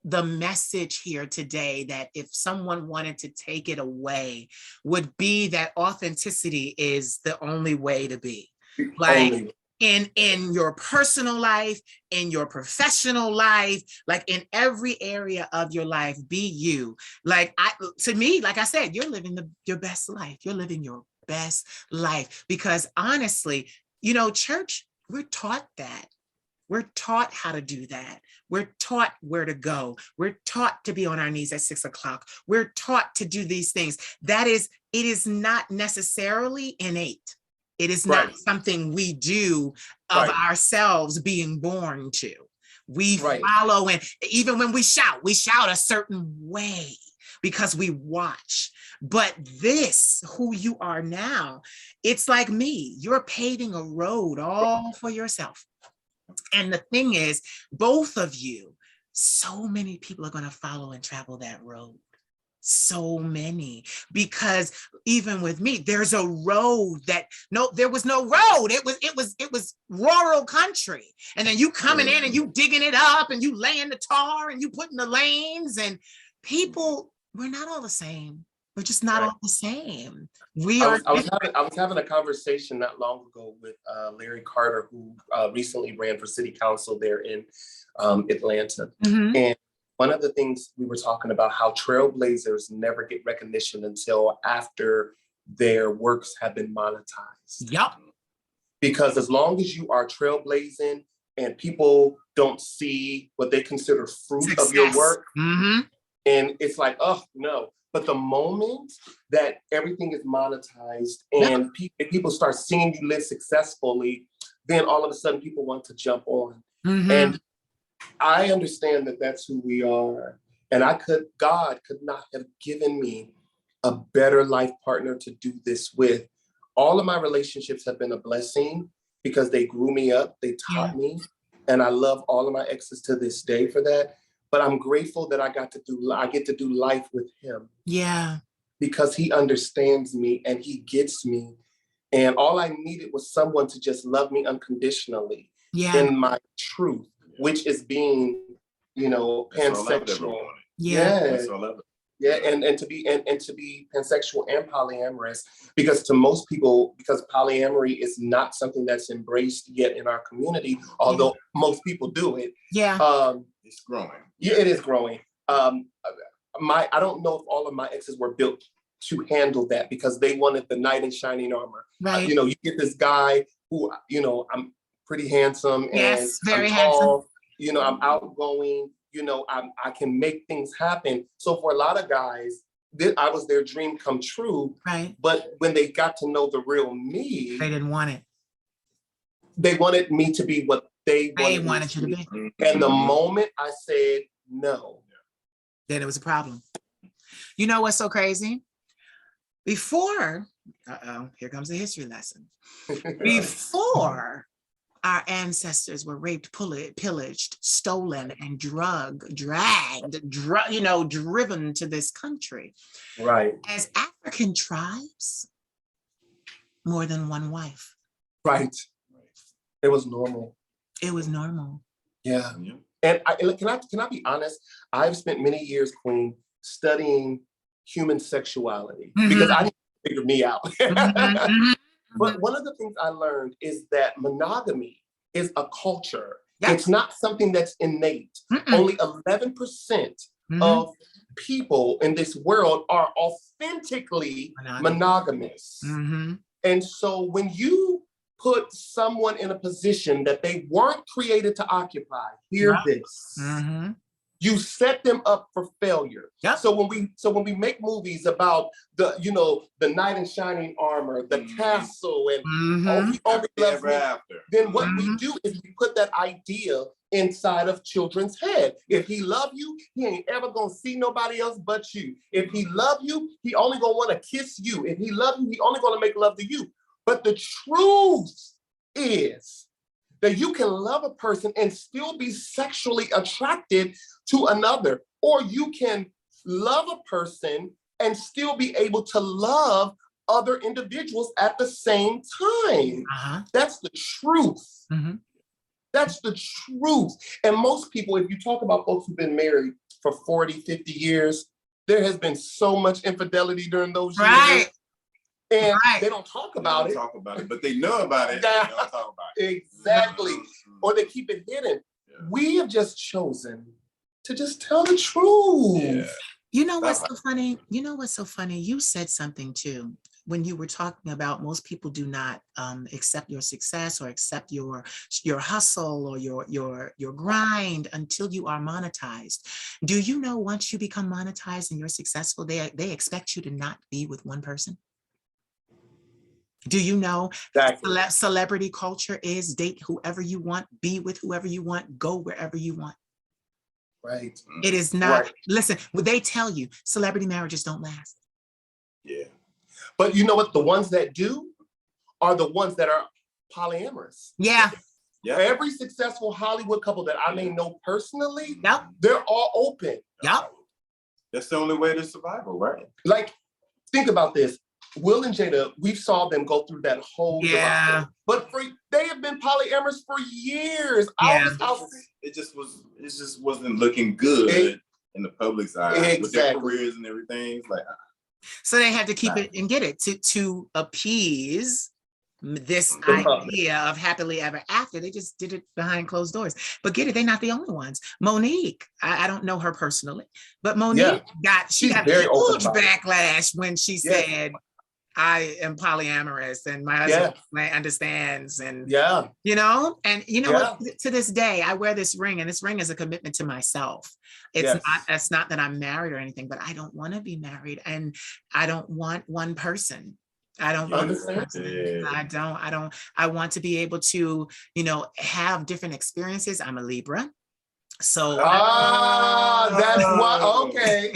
the message here today, that if someone wanted to take it away, would be that authenticity is the only way to be. Like, in your personal life, in your professional life, like in every area of your life, be you. Like to me, like I said, you're living your best life. You're living your best life because honestly, church, we're taught that. We're taught how to do that. We're taught where to go. We're taught to be on our knees at 6 o'clock. We're taught to do these things. It is not necessarily innate. It is not something we do of ourselves being born to. We follow, and even when we shout a certain way because we watch. But this, who you are now, it's like me. You're paving a road all for yourself. And the thing is, both of you, so many people are going to follow and travel that road. So many, because even with me, there's a road there was no road. It was rural country. And then you coming in and you digging it up and you laying the tar and you putting the lanes, and people, we're not all the same. We're just not all the same. I was having a conversation not long ago with Larry Carter, who recently ran for city council there in Atlanta. And one of the things we were talking about, how trailblazers never get recognition until after their works have been monetized. Yep. Because as long as you are trailblazing and people don't see what they consider fruit of your work, and it's like, oh no. But the moment that everything is monetized and people start seeing you live successfully, then all of a sudden people want to jump on. And I understand that that's who we are. And God could not have given me a better life partner to do this with. All of my relationships have been a blessing because they grew me up, they taught me. And I love all of my exes to this day for that. but I'm grateful that I get to do life with him. Yeah. Because he understands me and he gets me. And all I needed was someone to just love me unconditionally in my truth, which is being, pansexual. Yeah. Yeah, and to be pansexual and polyamorous, because to most people, because polyamory is not something that's embraced yet in our community, although most people do it. Yeah. It's growing. Yeah, it is growing. I don't know if all of my exes were built to handle that, because they wanted the knight in shining armor. Right. You get this guy who, I'm pretty handsome and very I'm tall, handsome. I'm outgoing, I can make things happen. So for a lot of guys, I was their dream come true. Right. But when they got to know the real me, they didn't want it. They wanted me to be what they wanted you to be. And the moment I said no, then it was a problem. You know what's so crazy? Before, here comes the history lesson. Before our ancestors were raped, pillaged, stolen, and driven to this country. Right. As African tribes, more than one wife. Right. It was normal. It was normal. Yeah. And can I be honest? I've spent many years, Queen, studying human sexuality because I didn't figure me out. But one of the things I learned is that monogamy is a culture. It's not something that's innate. Only 11% of people in this world are authentically monogamous. And so when you put someone in a position that they weren't created to occupy, hear this. You set them up for failure. So when we make movies about the knight in shining armor, the castle, and he only loves me, then what we do is we put that idea inside of children's head. If he love you, he ain't ever gonna see nobody else but you. If he love you, he only gonna want to kiss you. If he love you, he only gonna make love to you. But the truth is that you can love a person and still be sexually attracted to another, or you can love a person and still be able to love other individuals at the same time. That's the truth. That's the truth. And most people, if you talk about folks who've been married for 40, 50 years, there has been so much infidelity during those years. And they don't talk about it. But they know about it. They don't talk about it. Exactly. Or they keep it hidden. We have just chosen to just tell the truth. You know what's so funny? You said something too when you were talking about most people do not accept your success or accept your hustle or your grind until you are monetized. Do you know once you become monetized and you're successful, they expect you to not be with one person? Do you know celebrity culture is date whoever you want, be with whoever you want, go wherever you want? Right. It is not. Listen, they tell you celebrity marriages don't last. Yeah. But you know what? The ones that do are the ones that are polyamorous. Yeah. Every successful Hollywood couple that I may know personally, Yep. They're all open. Yep. That's the only way to survival, right? Like, think about this. Will and Jada, we saw them go through that whole debacle. But they have been polyamorous for years. It just wasn't looking good in the public's eye with their careers and everything. It's like, so they had to keep it and get it to appease this idea of happily ever after. They just did it behind closed doors. But get it, they're not the only ones. Monique, I don't know her personally, but Monique got huge backlash when she said, I am polyamorous and my husband understands. And, and you know what, to this day, I wear this ring, and this ring is a commitment to myself. It's not that I'm married or anything, but I don't want to be married, and I don't want one person. I don't want I want to be able to, have different experiences. I'm a Libra. So that's why. Okay.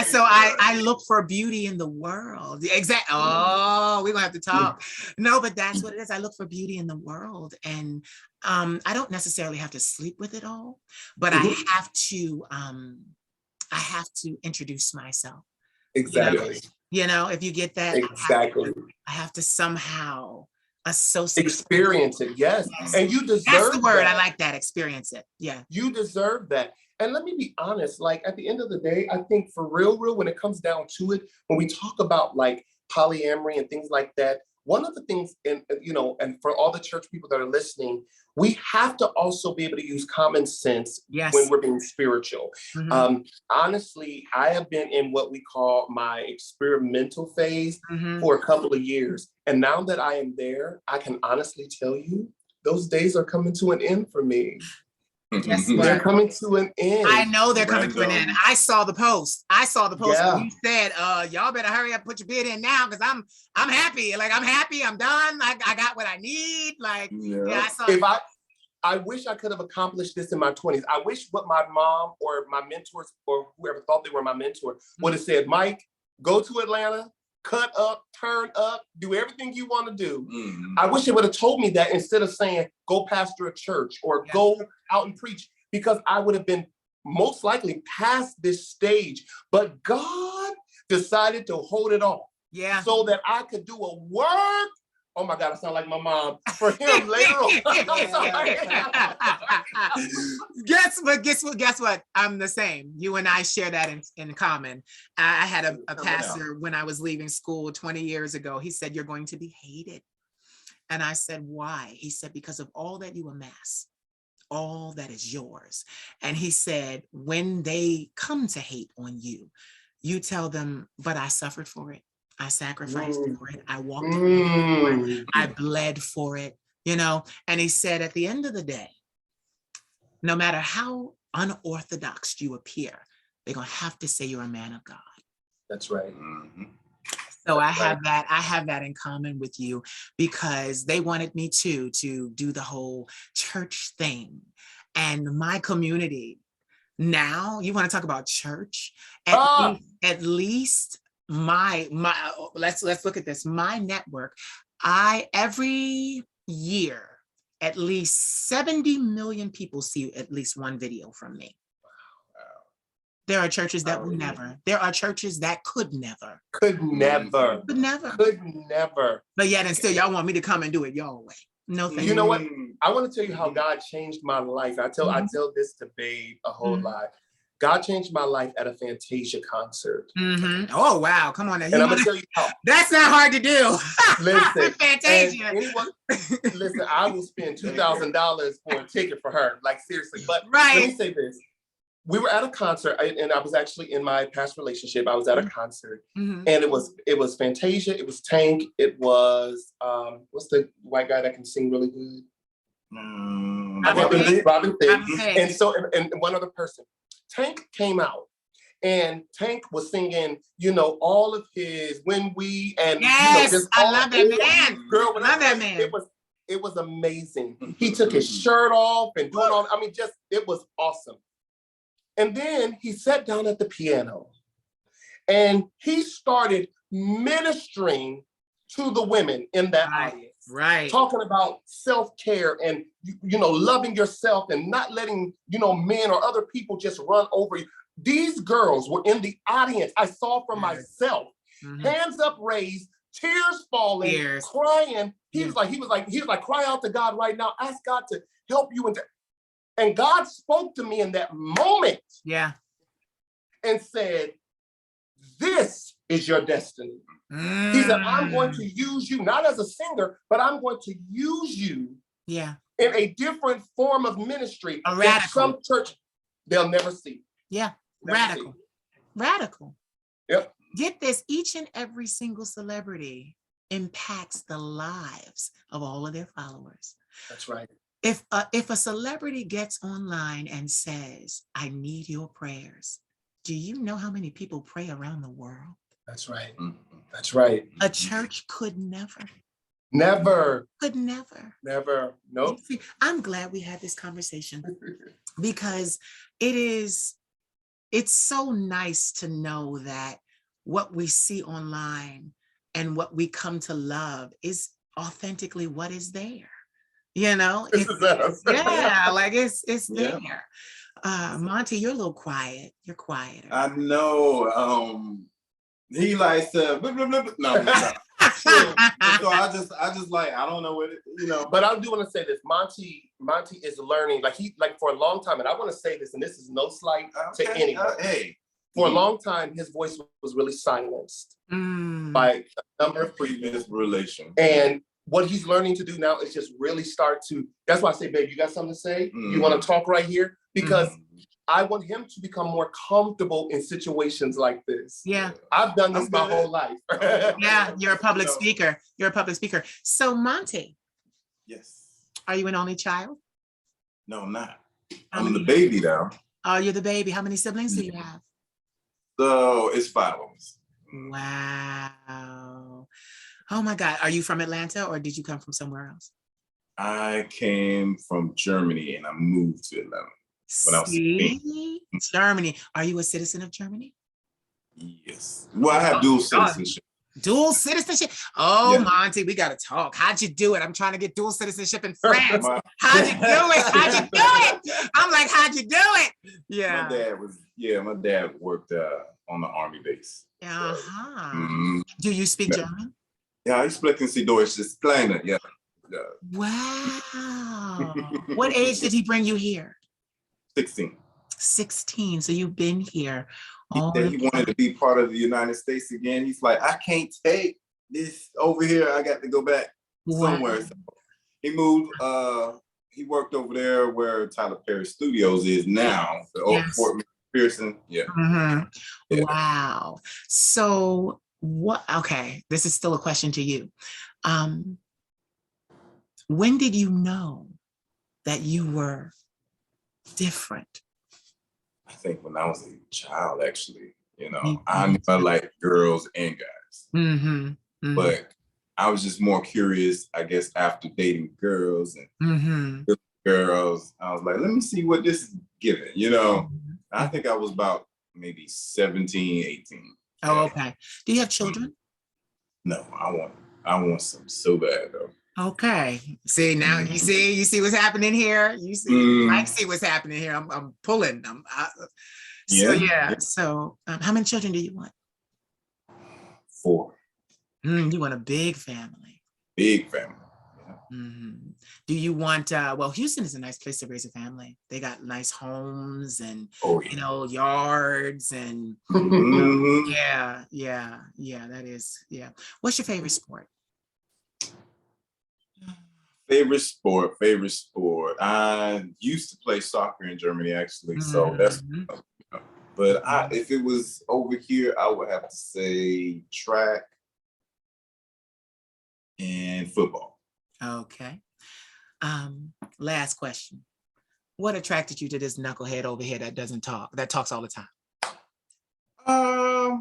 so I look for beauty in the world. Exactly. Oh, we're gonna have to talk. No, but that's what it is. I look for beauty in the world, and I don't necessarily have to sleep with it all, but I have to introduce myself. Exactly. You know, if you get that, exactly. I have to somehow associate. Experience it, yes. And you deserve That's the word. that. I like that. Experience it. Yeah. You deserve that. And let me be honest, like at the end of the day, I think for real, when it comes down to it, when we talk about like polyamory and things like that, one of the things, and for all the church people that are listening, we have to also be able to use common sense when we're being spiritual. Honestly, I have been in what we call my experimental phase for a couple of years. And now that I am there, I can honestly tell you, those days are coming to an end for me. Yes, they're coming to an end. I know they're coming to an end. I saw the post. Yeah. You said, y'all better hurry up, put your bid in now, because I'm happy. Like, I'm happy. I'm done. I got what I need. Like, I saw. I wish I could have accomplished this in my 20s. I wish what my mom or my mentors or whoever thought they were my mentor would have said, Mike, go to Atlanta, cut up, turn up, do everything you want to do. I wish they would have told me that instead of saying, go pastor a church or go out and preach, because I would have been most likely past this stage. But God decided to hold it off so that I could do a work. Oh my God, I sound like my mom. For him later on. Guess what? I'm the same. You and I share that in common. I had a pastor when I was leaving school 20 years ago. He said, you're going to be hated. And I said, why? He said, because of all that you amass, all that is yours. And he said, when they come to hate on you, you tell them, but I suffered for it. I sacrificed for it. I walked for it. I bled for it, And he said, at the end of the day, no matter how unorthodox you appear, they're going to have to say you're a man of God. That's right. So I have that in common with you, because they wanted me to do the whole church thing. And my community, now, you want to talk about church? At least my let's look at this. My network, every year, at least 70 million people see at least one video from me. There are churches that will never. There are churches that could never. Could never. But yet and still, y'all want me to come and do it your way. No thank you. You know what? I want to tell you how God changed my life. I tell this to Babe a whole lot. God changed my life at a Fantasia concert. Oh, wow. Come on now. And I'm going to tell you how. That's not hard to do. Listen, Fantasia. Listen, I will spend $2,000 for a ticket for her. Like, seriously. But let me say this. We were at a concert, and I was actually in my past relationship. I was at a concert, and it was Fantasia. It was Tank. It was, what's the white guy that can sing really good? Robin Thicke. And so, and one other person. Tank came out, and Tank was singing, all of his When We, and just I love that man. Girl, I love that man. It was amazing. He took his shirt off and doing all. I mean, it was awesome. And then he sat down at the piano, and he started ministering to the women in that audience. Right. Talking about self-care and, loving yourself and not letting, men or other people just run over you. These girls were in the audience. I saw for myself, hands up raised, tears falling, crying. He was like, cry out to God right now. Ask God to help you. And God spoke to me in that moment. Yeah. And said, this is your destiny. He said, I'm going to use you, not as a singer, but I'm going to use you in a different form of ministry. A radical. That some church, they'll never see. Yeah, radical. Radical. Yep. Get this, each and every single celebrity impacts the lives of all of their followers. That's right. If a celebrity gets online and says, I need your prayers, do you know how many people pray around the world? That's right. That's right. A church could never. Never. Could never. Never. Nope. I'm glad we had this conversation, because it is it's so nice to know that what we see online and what we come to love is authentically what is there. You know, yeah, like it's there. Monty, you're a little quiet. You're quieter. I know. He likes to blah, blah, blah, blah. No. So I just like, I don't know what it, you know. But I do want to say this. Monty is learning, like for a long time, and I want to say this, and this is no slight to anyone. Hey. For a long time, his voice was really silenced by a number of previous relations. And what he's learning to do now is just really start to, that's why I say, babe, you got something to say? You want to talk right here? Because I want him to become more comfortable in situations like this. Yeah. I've done this my whole life. Yeah, you're a public speaker. You're a public speaker. So Monty. Yes. Are you an only child? No, I'm not. I'm the baby now. Oh, you're the baby. How many siblings do you have? So it's 5 of us. Wow. Oh my God. Are you from Atlanta or did you come from somewhere else? I came from Germany and I moved to Atlanta when I was 16. Germany. Are you a citizen of Germany? Yes. Well, I have dual citizenship. Dual citizenship? Oh, yeah. Monty, we got to talk. How'd you do it? I'm trying to get dual citizenship in France. How'd you do it? How'd you do it? I'm like, how'd you do it? Yeah. My dad worked on the army base. Uh-huh. Do you speak German? Yeah, ich spreche Sie Deutsch. It's kleiner, yeah. Wow. What age did he bring you here? 16. 16. So you've been here. He said he wanted to be part of the United States again. He's like, I can't take this over here. I got to go back somewhere. So he moved. He worked over there where Tyler Perry Studios is now. Fort McPherson. Yeah. Yeah. Wow. So what? Okay, this is still a question to you. When did you know that you were different? I think when I was a child, actually, I knew I liked girls and guys, but I was just more curious, I guess, after dating girls and girls, I was like, let me see what this is giving, I think I was about maybe 17, 18. Oh, okay. Do you have children? No, I want some so bad though. Okay. See, now you see what's happening here. You see, I see what's happening here. I'm pulling them. So how many children do you want? 4. You want a big family. Big family. Yeah. Do you want, well, Houston is a nice place to raise a family. They got nice homes and, yards and, yeah, that is, yeah. What's your favorite sport? Favorite sport. I used to play soccer in Germany, actually. So that's, but if it was over here, I would have to say track and football. Okay. Last question. What attracted you to this knucklehead over here that talks all the time? A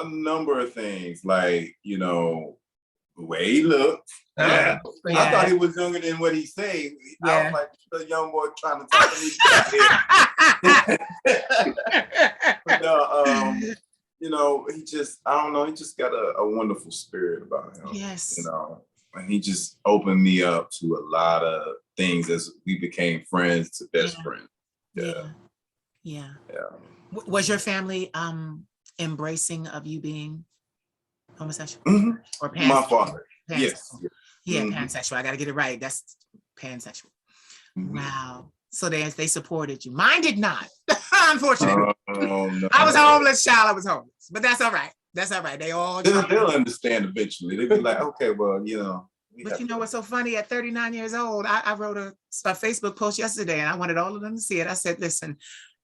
number of things, like, the way he looked. I thought he was younger than what he said. I was like, the young boy trying to talk to me. But he just, I don't know, he just got a wonderful spirit about him. Yes. And he just opened me up to a lot of things as we became friends to best friends. Yeah. Was your family embracing of you being homosexual or pansexual? My father. Yes. Yeah, pansexual. I got to get it right. That's pansexual. Wow. So they supported you. Mine did not, unfortunately. Oh, no. I was a homeless child. I was homeless, but that's all right. That's all right. They'll understand eventually. They'll be like, okay, well, But you know what's so funny? At 39 years old, I wrote a Facebook post yesterday, and I wanted all of them to see it. I said, listen,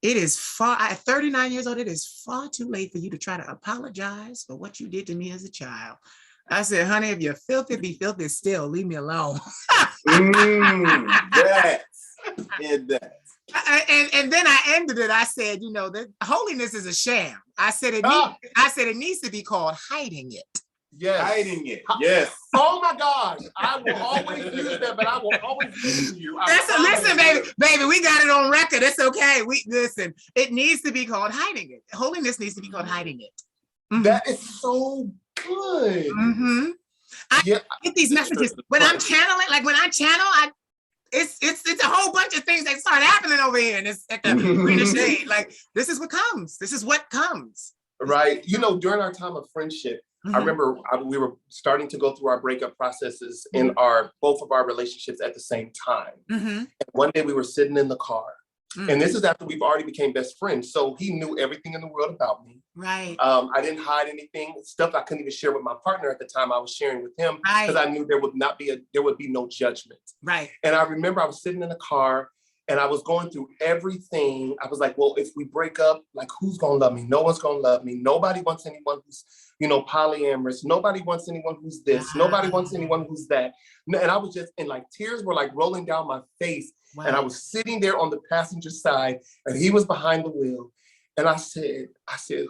it is at 39 years old, it is far too late for you to try to apologize for what you did to me as a child. I said, honey, if you're filthy, be filthy still. Leave me alone. That's. And then I ended it. I said, that holiness is a sham. I said it needs to be called hiding it. Yes. Hiding it. Yes. Oh my gosh. I will always use that, but I will always listen to you. Listen, baby, we got it on record. It's okay. Listen. It needs to be called hiding it. Holiness needs to be called hiding it. Mm-hmm. That is so good. Mm-hmm. I get these messages when I'm channeling. Like when I channel, it's a whole bunch of things that start happening over here, and it's at the Queen of Shade. Like this is what comes. This is what comes. Right. You know, during our time of friendship, I remember we were starting to go through our breakup processes in both of our relationships at the same time. And one day we were sitting in the car, and this is after we've already became best friends. So he knew everything in the world about me. Right. I didn't hide anything, stuff I couldn't even share with my partner at the time. I was sharing with him because I knew there would be no judgment. Right. And I remember I was sitting in the car and I was going through everything. I was like, well, if we break up, like, who's going to love me? No one's going to love me. Nobody wants anyone who's, polyamorous. Nobody wants anyone who's this. Nobody wants anyone who's that. And I was just, and like tears were like rolling down my face. Wow. And I was sitting there on the passenger side and he was behind the wheel. And I said,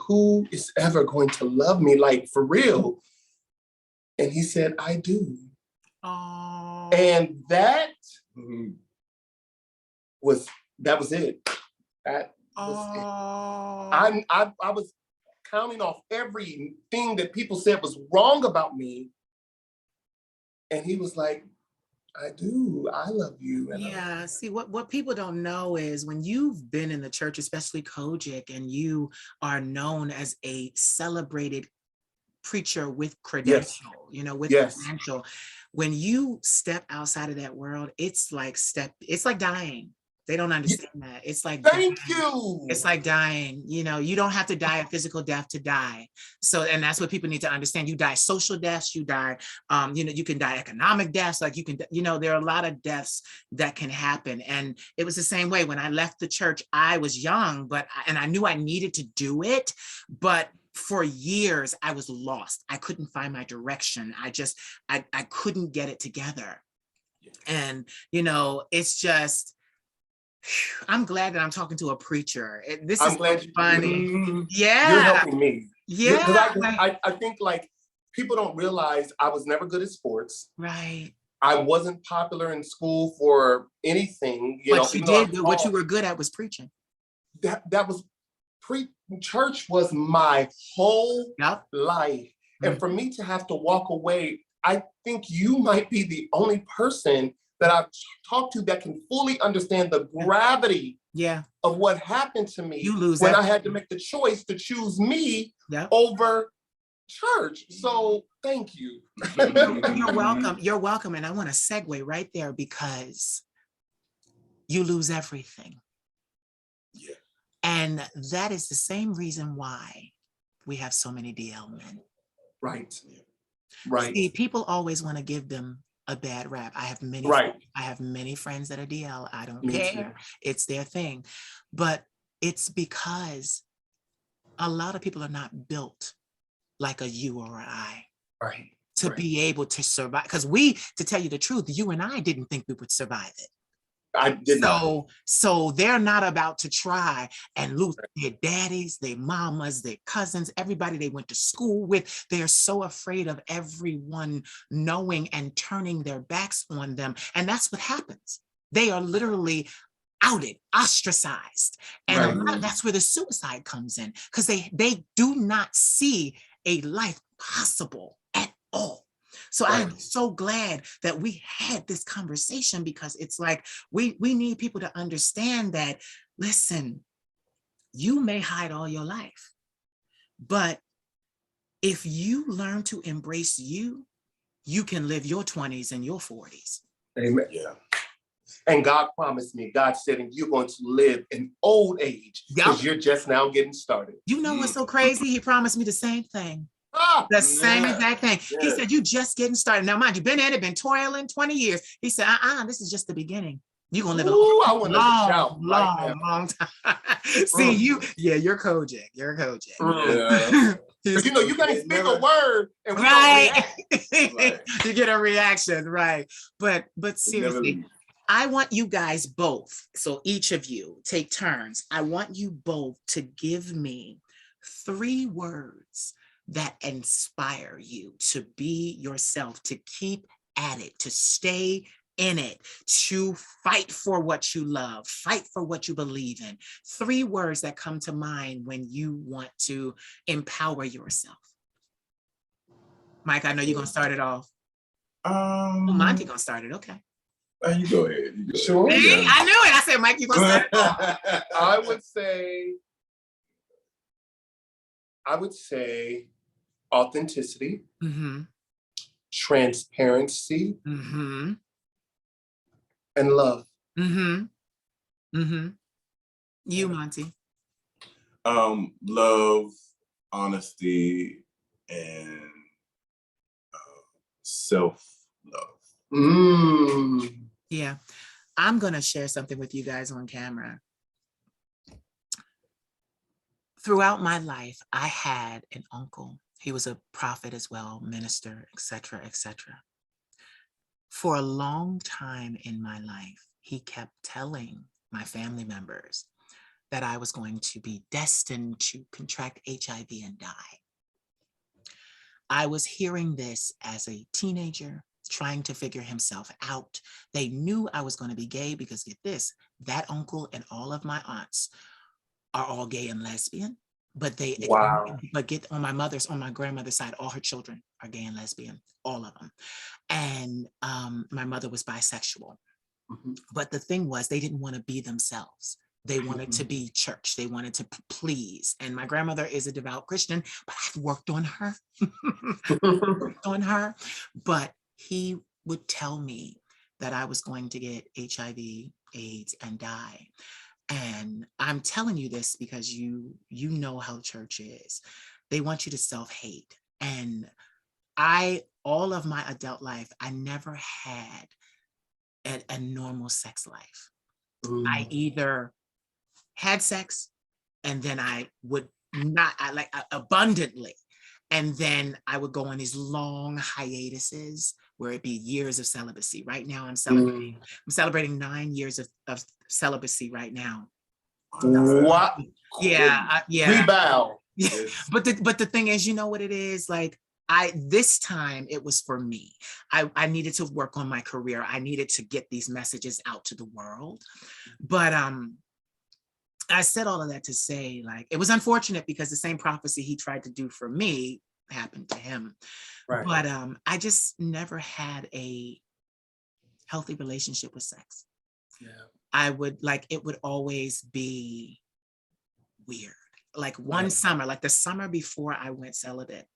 who is ever going to love me? Like, for real? And he said, I do. Oh. And that was it. That was it. I was counting off everything that people said was wrong about me. And he was like, I do. I love you. And see, what people don't know is when you've been in the church, especially Kojic, and you are known as a celebrated preacher with credential, with credential, when you step outside of that world, it's like dying. They don't understand that. It's like, thank you. It's like dying. You don't have to die a physical death to die. So, and that's what people need to understand. You die social deaths, you die, you can die economic deaths. Like you can, there are a lot of deaths that can happen. And it was the same way when I left the church. I was young, and I knew I needed to do it, but for years I was lost. I couldn't find my direction. I couldn't get it together. And, it's just, I'm glad that I'm talking to a preacher. This is funny. Yeah. You're helping me. Yeah. Because I think like people don't realize I was never good at sports. Right. I wasn't popular in school for anything. But you did. What you were good at was preaching. That was church was my whole life. And for me to have to walk away, I think you might be the only person that I've talked to that can fully understand the gravity of what happened to me when I had to make the choice to choose me over church. So thank you. You're welcome. You're welcome. And I want to segue right there because you lose everything. Yeah. And that is the same reason why we have so many DL men. Right. Right. See, people always want to give them a bad rap. I have many friends that are DL. I don't care. It's their thing. But it's because a lot of people are not built like a you or an I. Right. To be able to survive. Because to tell you the truth, you and I didn't think we would survive it. I did not. So they're not about to try and lose their daddies, their mamas, their cousins, everybody they went to school with. They're so afraid of everyone knowing and turning their backs on them. And that's what happens. They are literally outed, ostracized. And that's where the suicide comes in, because they do not see a life possible at all. So I'm so glad that we had this conversation, because it's like we need people to understand that, listen, you may hide all your life, but if you learn to embrace you, you can live your 20s and your 40s. Amen. Yeah. And God promised me, God said, and you're going to live in old age because you're just now getting started. You know what's so crazy? He promised me the same thing. The same exact thing. Yeah. He said, you just getting started. Now, mind you, been toiling 20 years. He said, this is just the beginning. You're going to live a long time. See, you're Kojic. You're Kojic. Yeah. You can't speak a word. And we you get a reaction, right. But seriously, I want you guys both, so each of you take turns. I want you both to give me 3 words that inspire you to be yourself, to keep at it, to stay in it, to fight for what you love, fight for what you believe in. 3 words that come to mind when you want to empower yourself. Mike, I know you're going to start it off. Monty going to start it. Okay. You go ahead. You go sure. ahead. See, I knew it. I said, Mike, you're going to start it off. I would say authenticity, transparency, and love. You, Monty. Love, honesty, and self-love. Yeah. I'm going to share something with you guys on camera. Throughout my life, I had an uncle. He was a prophet as well, minister, etc., etc. For a long time in my life, he kept telling my family members that I was going to be destined to contract HIV and die. I was hearing this as a teenager, trying to figure himself out. They knew I was going to be gay because, get this, that uncle and all of my aunts are all gay and lesbian, but get on my grandmother's side, all her children are gay and lesbian, all of them. And my mother was bisexual. But the thing was, they didn't want to be themselves. They wanted to be church. They wanted to please. And my grandmother is a devout Christian, but I've worked on her. But he would tell me that I was going to get HIV, AIDS, and die. And I'm telling you this because you know how church is. They want you to self-hate. And all of my adult life, I never had a normal sex life. I either had sex and then I would not, abundantly. And then I would go on these long hiatuses where it'd be years of celibacy. Right now I'm celebrating 9 years of celibacy right now. What? Yeah. We bow. But the thing is, you know what it is? Like, this time it was for me. I needed to work on my career. I needed to get these messages out to the world. But I said all of that to say, like, it was unfortunate because the same prophecy he tried to do for me happened to him. Right. But I just never had a healthy relationship with sex. Yeah. It would always be weird. Like one summer, like the summer before I went celibate,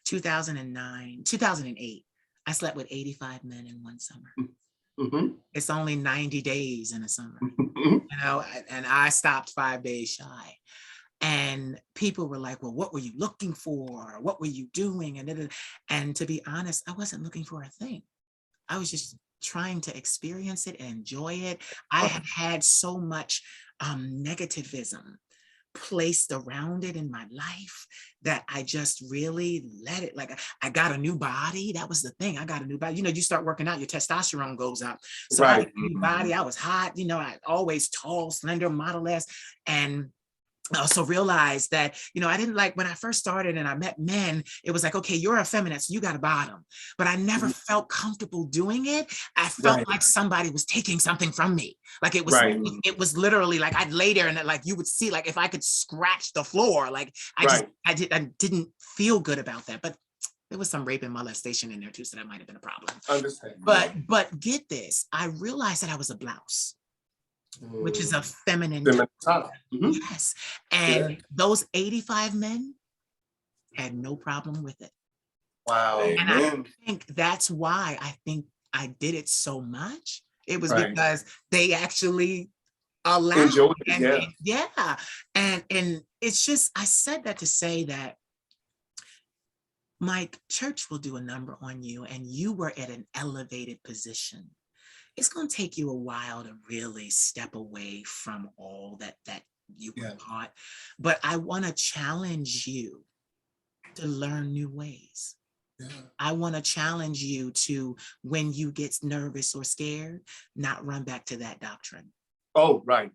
2008, I slept with 85 men in one summer. It's only 90 days in a summer, and I stopped 5 days shy. And people were like, well, what were you looking for? What were you doing? And to be honest, I wasn't looking for a thing. I was just trying to experience it and enjoy it. I had had so much negativism placed around it in my life that I just really let it, like, I got a new body. That was the thing. I got a new body. You start working out, your testosterone goes up. So I had a new body. I was hot, I always tall, slender, model-esque. And I also realized that, I didn't like, when I first started and I met men, it was like, okay, you're a feminine, so you got a bottom. But I never felt comfortable doing it. I felt like somebody was taking something from me. Like it was literally like I'd lay there and like you would see, like if I could scratch the floor, like I didn't feel good about that. But there was some rape and molestation in there too, so that might have been a problem. Understand. But get this, I realized that I was a blouse, which is a feminine top. Yes. And those 85 men had no problem with it. Wow. And I think that's why I think I did it so much. It was because they actually allowed it. And it's just, I said that to say that Mike, church will do a number on you, and you were at an elevated position. It's going to take you a while to really step away from all that you were taught. But I want to challenge you to learn new ways. Yeah. I want to challenge you to, when you get nervous or scared, not run back to that doctrine. Oh, right.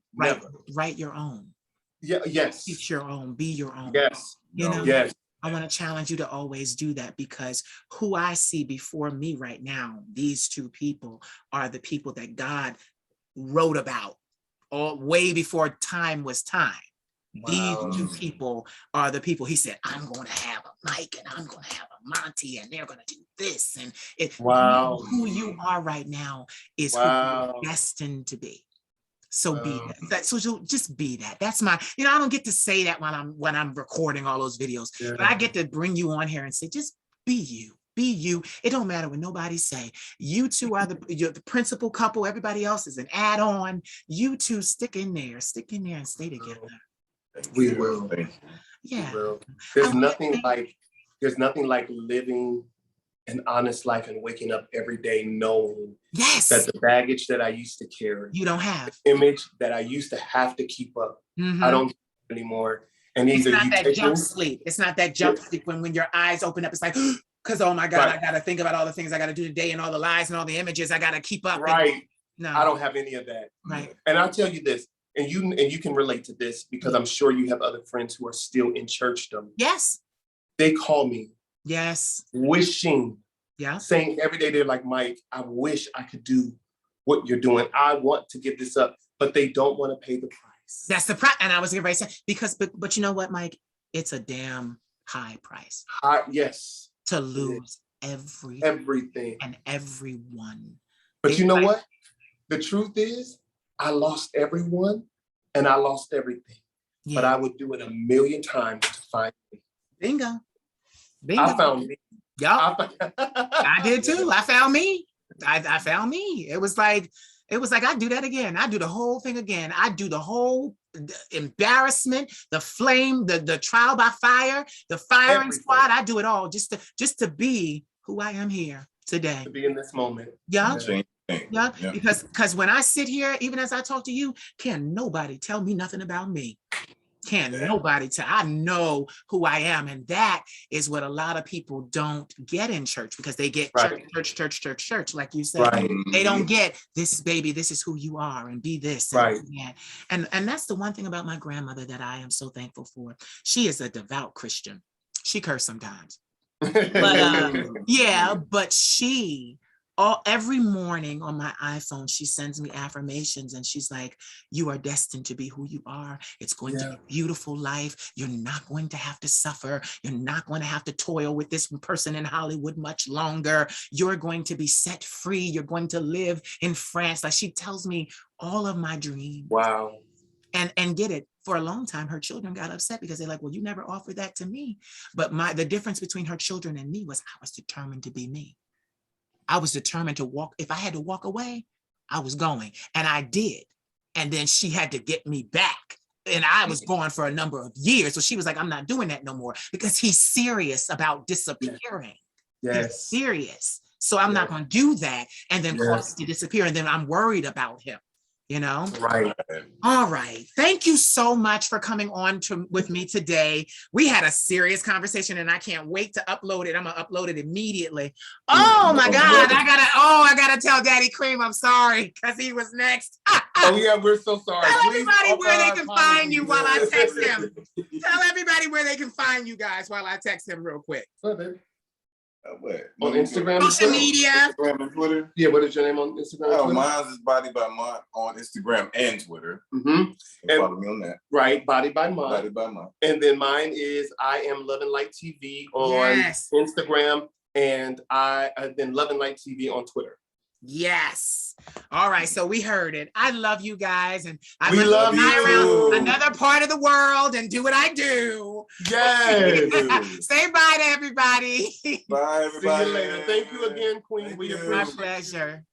Write your own. Yeah. Yes. Teach your own. Be your own. Yes. You know? Yes. I want to challenge you to always do that, because who I see before me right now, these two people are the people that God wrote about all way before time was time. Wow. These two people are the people he said, I'm going to have a Mike and I'm going to have a Monty and they're going to do this. And who you are right now is who you're destined to be. So be that. So just be that. That's my, I don't get to say that when I'm recording all those videos, but I get to bring you on here and say, just be you. Be you. It don't matter what nobody say. You two are you're the principal couple. Everybody else is an add-on. You two stick in there and stay together. We will. Yeah. We will. There's nothing like living an honest life and waking up every day knowing that the baggage that I used to carry, you don't have, the image that I used to have to keep up, I don't anymore. And it's not that jump sleep. It's not that jump sleep when your eyes open up. It's like, because oh my God, I got to think about all the things I got to do today and all the lies and all the images I got to keep up. Right. No, I don't have any of that. Right. And I'll tell you this, and you can relate to this because I'm sure you have other friends who are still in churchdom. Yes. They call me. Yes. Wishing. Yeah. Saying every day, they're like, Mike, I wish I could do what you're doing. I want to give this up, but they don't want to pay the price. That's the price. And I was going to say, because, but you know what, Mike? It's a damn high price. Yes. To lose everything and everyone. But you know what? The truth is, I lost everyone and I lost everything. Yeah. But I would do it 1,000,000 times to find me. Bingo. I found me. Yeah. I did too. I found me. I found me. It was like I do that again. I do the whole thing again. I do the whole embarrassment, the flame, the trial by fire, the firing squad. I do it all just to be who I am here today. To be in this moment. Yeah. Yeah. Because when I sit here, even as I talk to you, can't nobody tell me nothing about me. Can't nobody tell. I know who I am. And that is what a lot of people don't get in church, because they get church, like you said. Right. They don't get this, baby, this is who you are, and be this. And that's the one thing about my grandmother that I am so thankful for. She is a devout Christian. She curses sometimes. But but she every morning on my iPhone, she sends me affirmations and she's like, you are destined to be who you are. It's going to be a beautiful life. You're not going to have to suffer. You're not going to have to toil with this person in Hollywood much longer. You're going to be set free. You're going to live in France. Like, she tells me all of my dreams. Wow. And get it. For a long time, her children got upset because they're like, well, you never offered that to me. But the difference between her children and me was I was determined to be me. I was determined to walk. If I had to walk away, I was going. And I did. And then she had to get me back. And I was gone for a number of years. So she was like, I'm not doing that no more, because he's serious about disappearing. He's serious. So I'm not going to do that and then cause it to disappear. And then I'm worried about him. Right. All right. Thank you so much for coming on with me today. We had a serious conversation and I can't wait to upload it. I'm going to upload it immediately. Oh my God. I gotta tell Daddy Cream, I'm sorry, because he was next. Oh yeah, we're so sorry. Tell everybody where they can find you while I text him. Tell everybody where they can find you guys while I text him real quick. On Instagram, social media, Instagram and Twitter. Yeah, what is your name on Instagram? Oh, mine is Body by Mont on Instagram and Twitter. Mm-hmm. And follow me on that. Right, Body by Mont. Body by Mont. And then mine is I Am Love and Light TV on Instagram, and then Love and Light TV on Twitter. Yes. All right. So we heard it. I love you guys, and I love you around another part of the world and do what I do. Yes. Say bye to everybody. Bye, everybody. See you later. Thank you again, Queen. We appreciate it. My pleasure.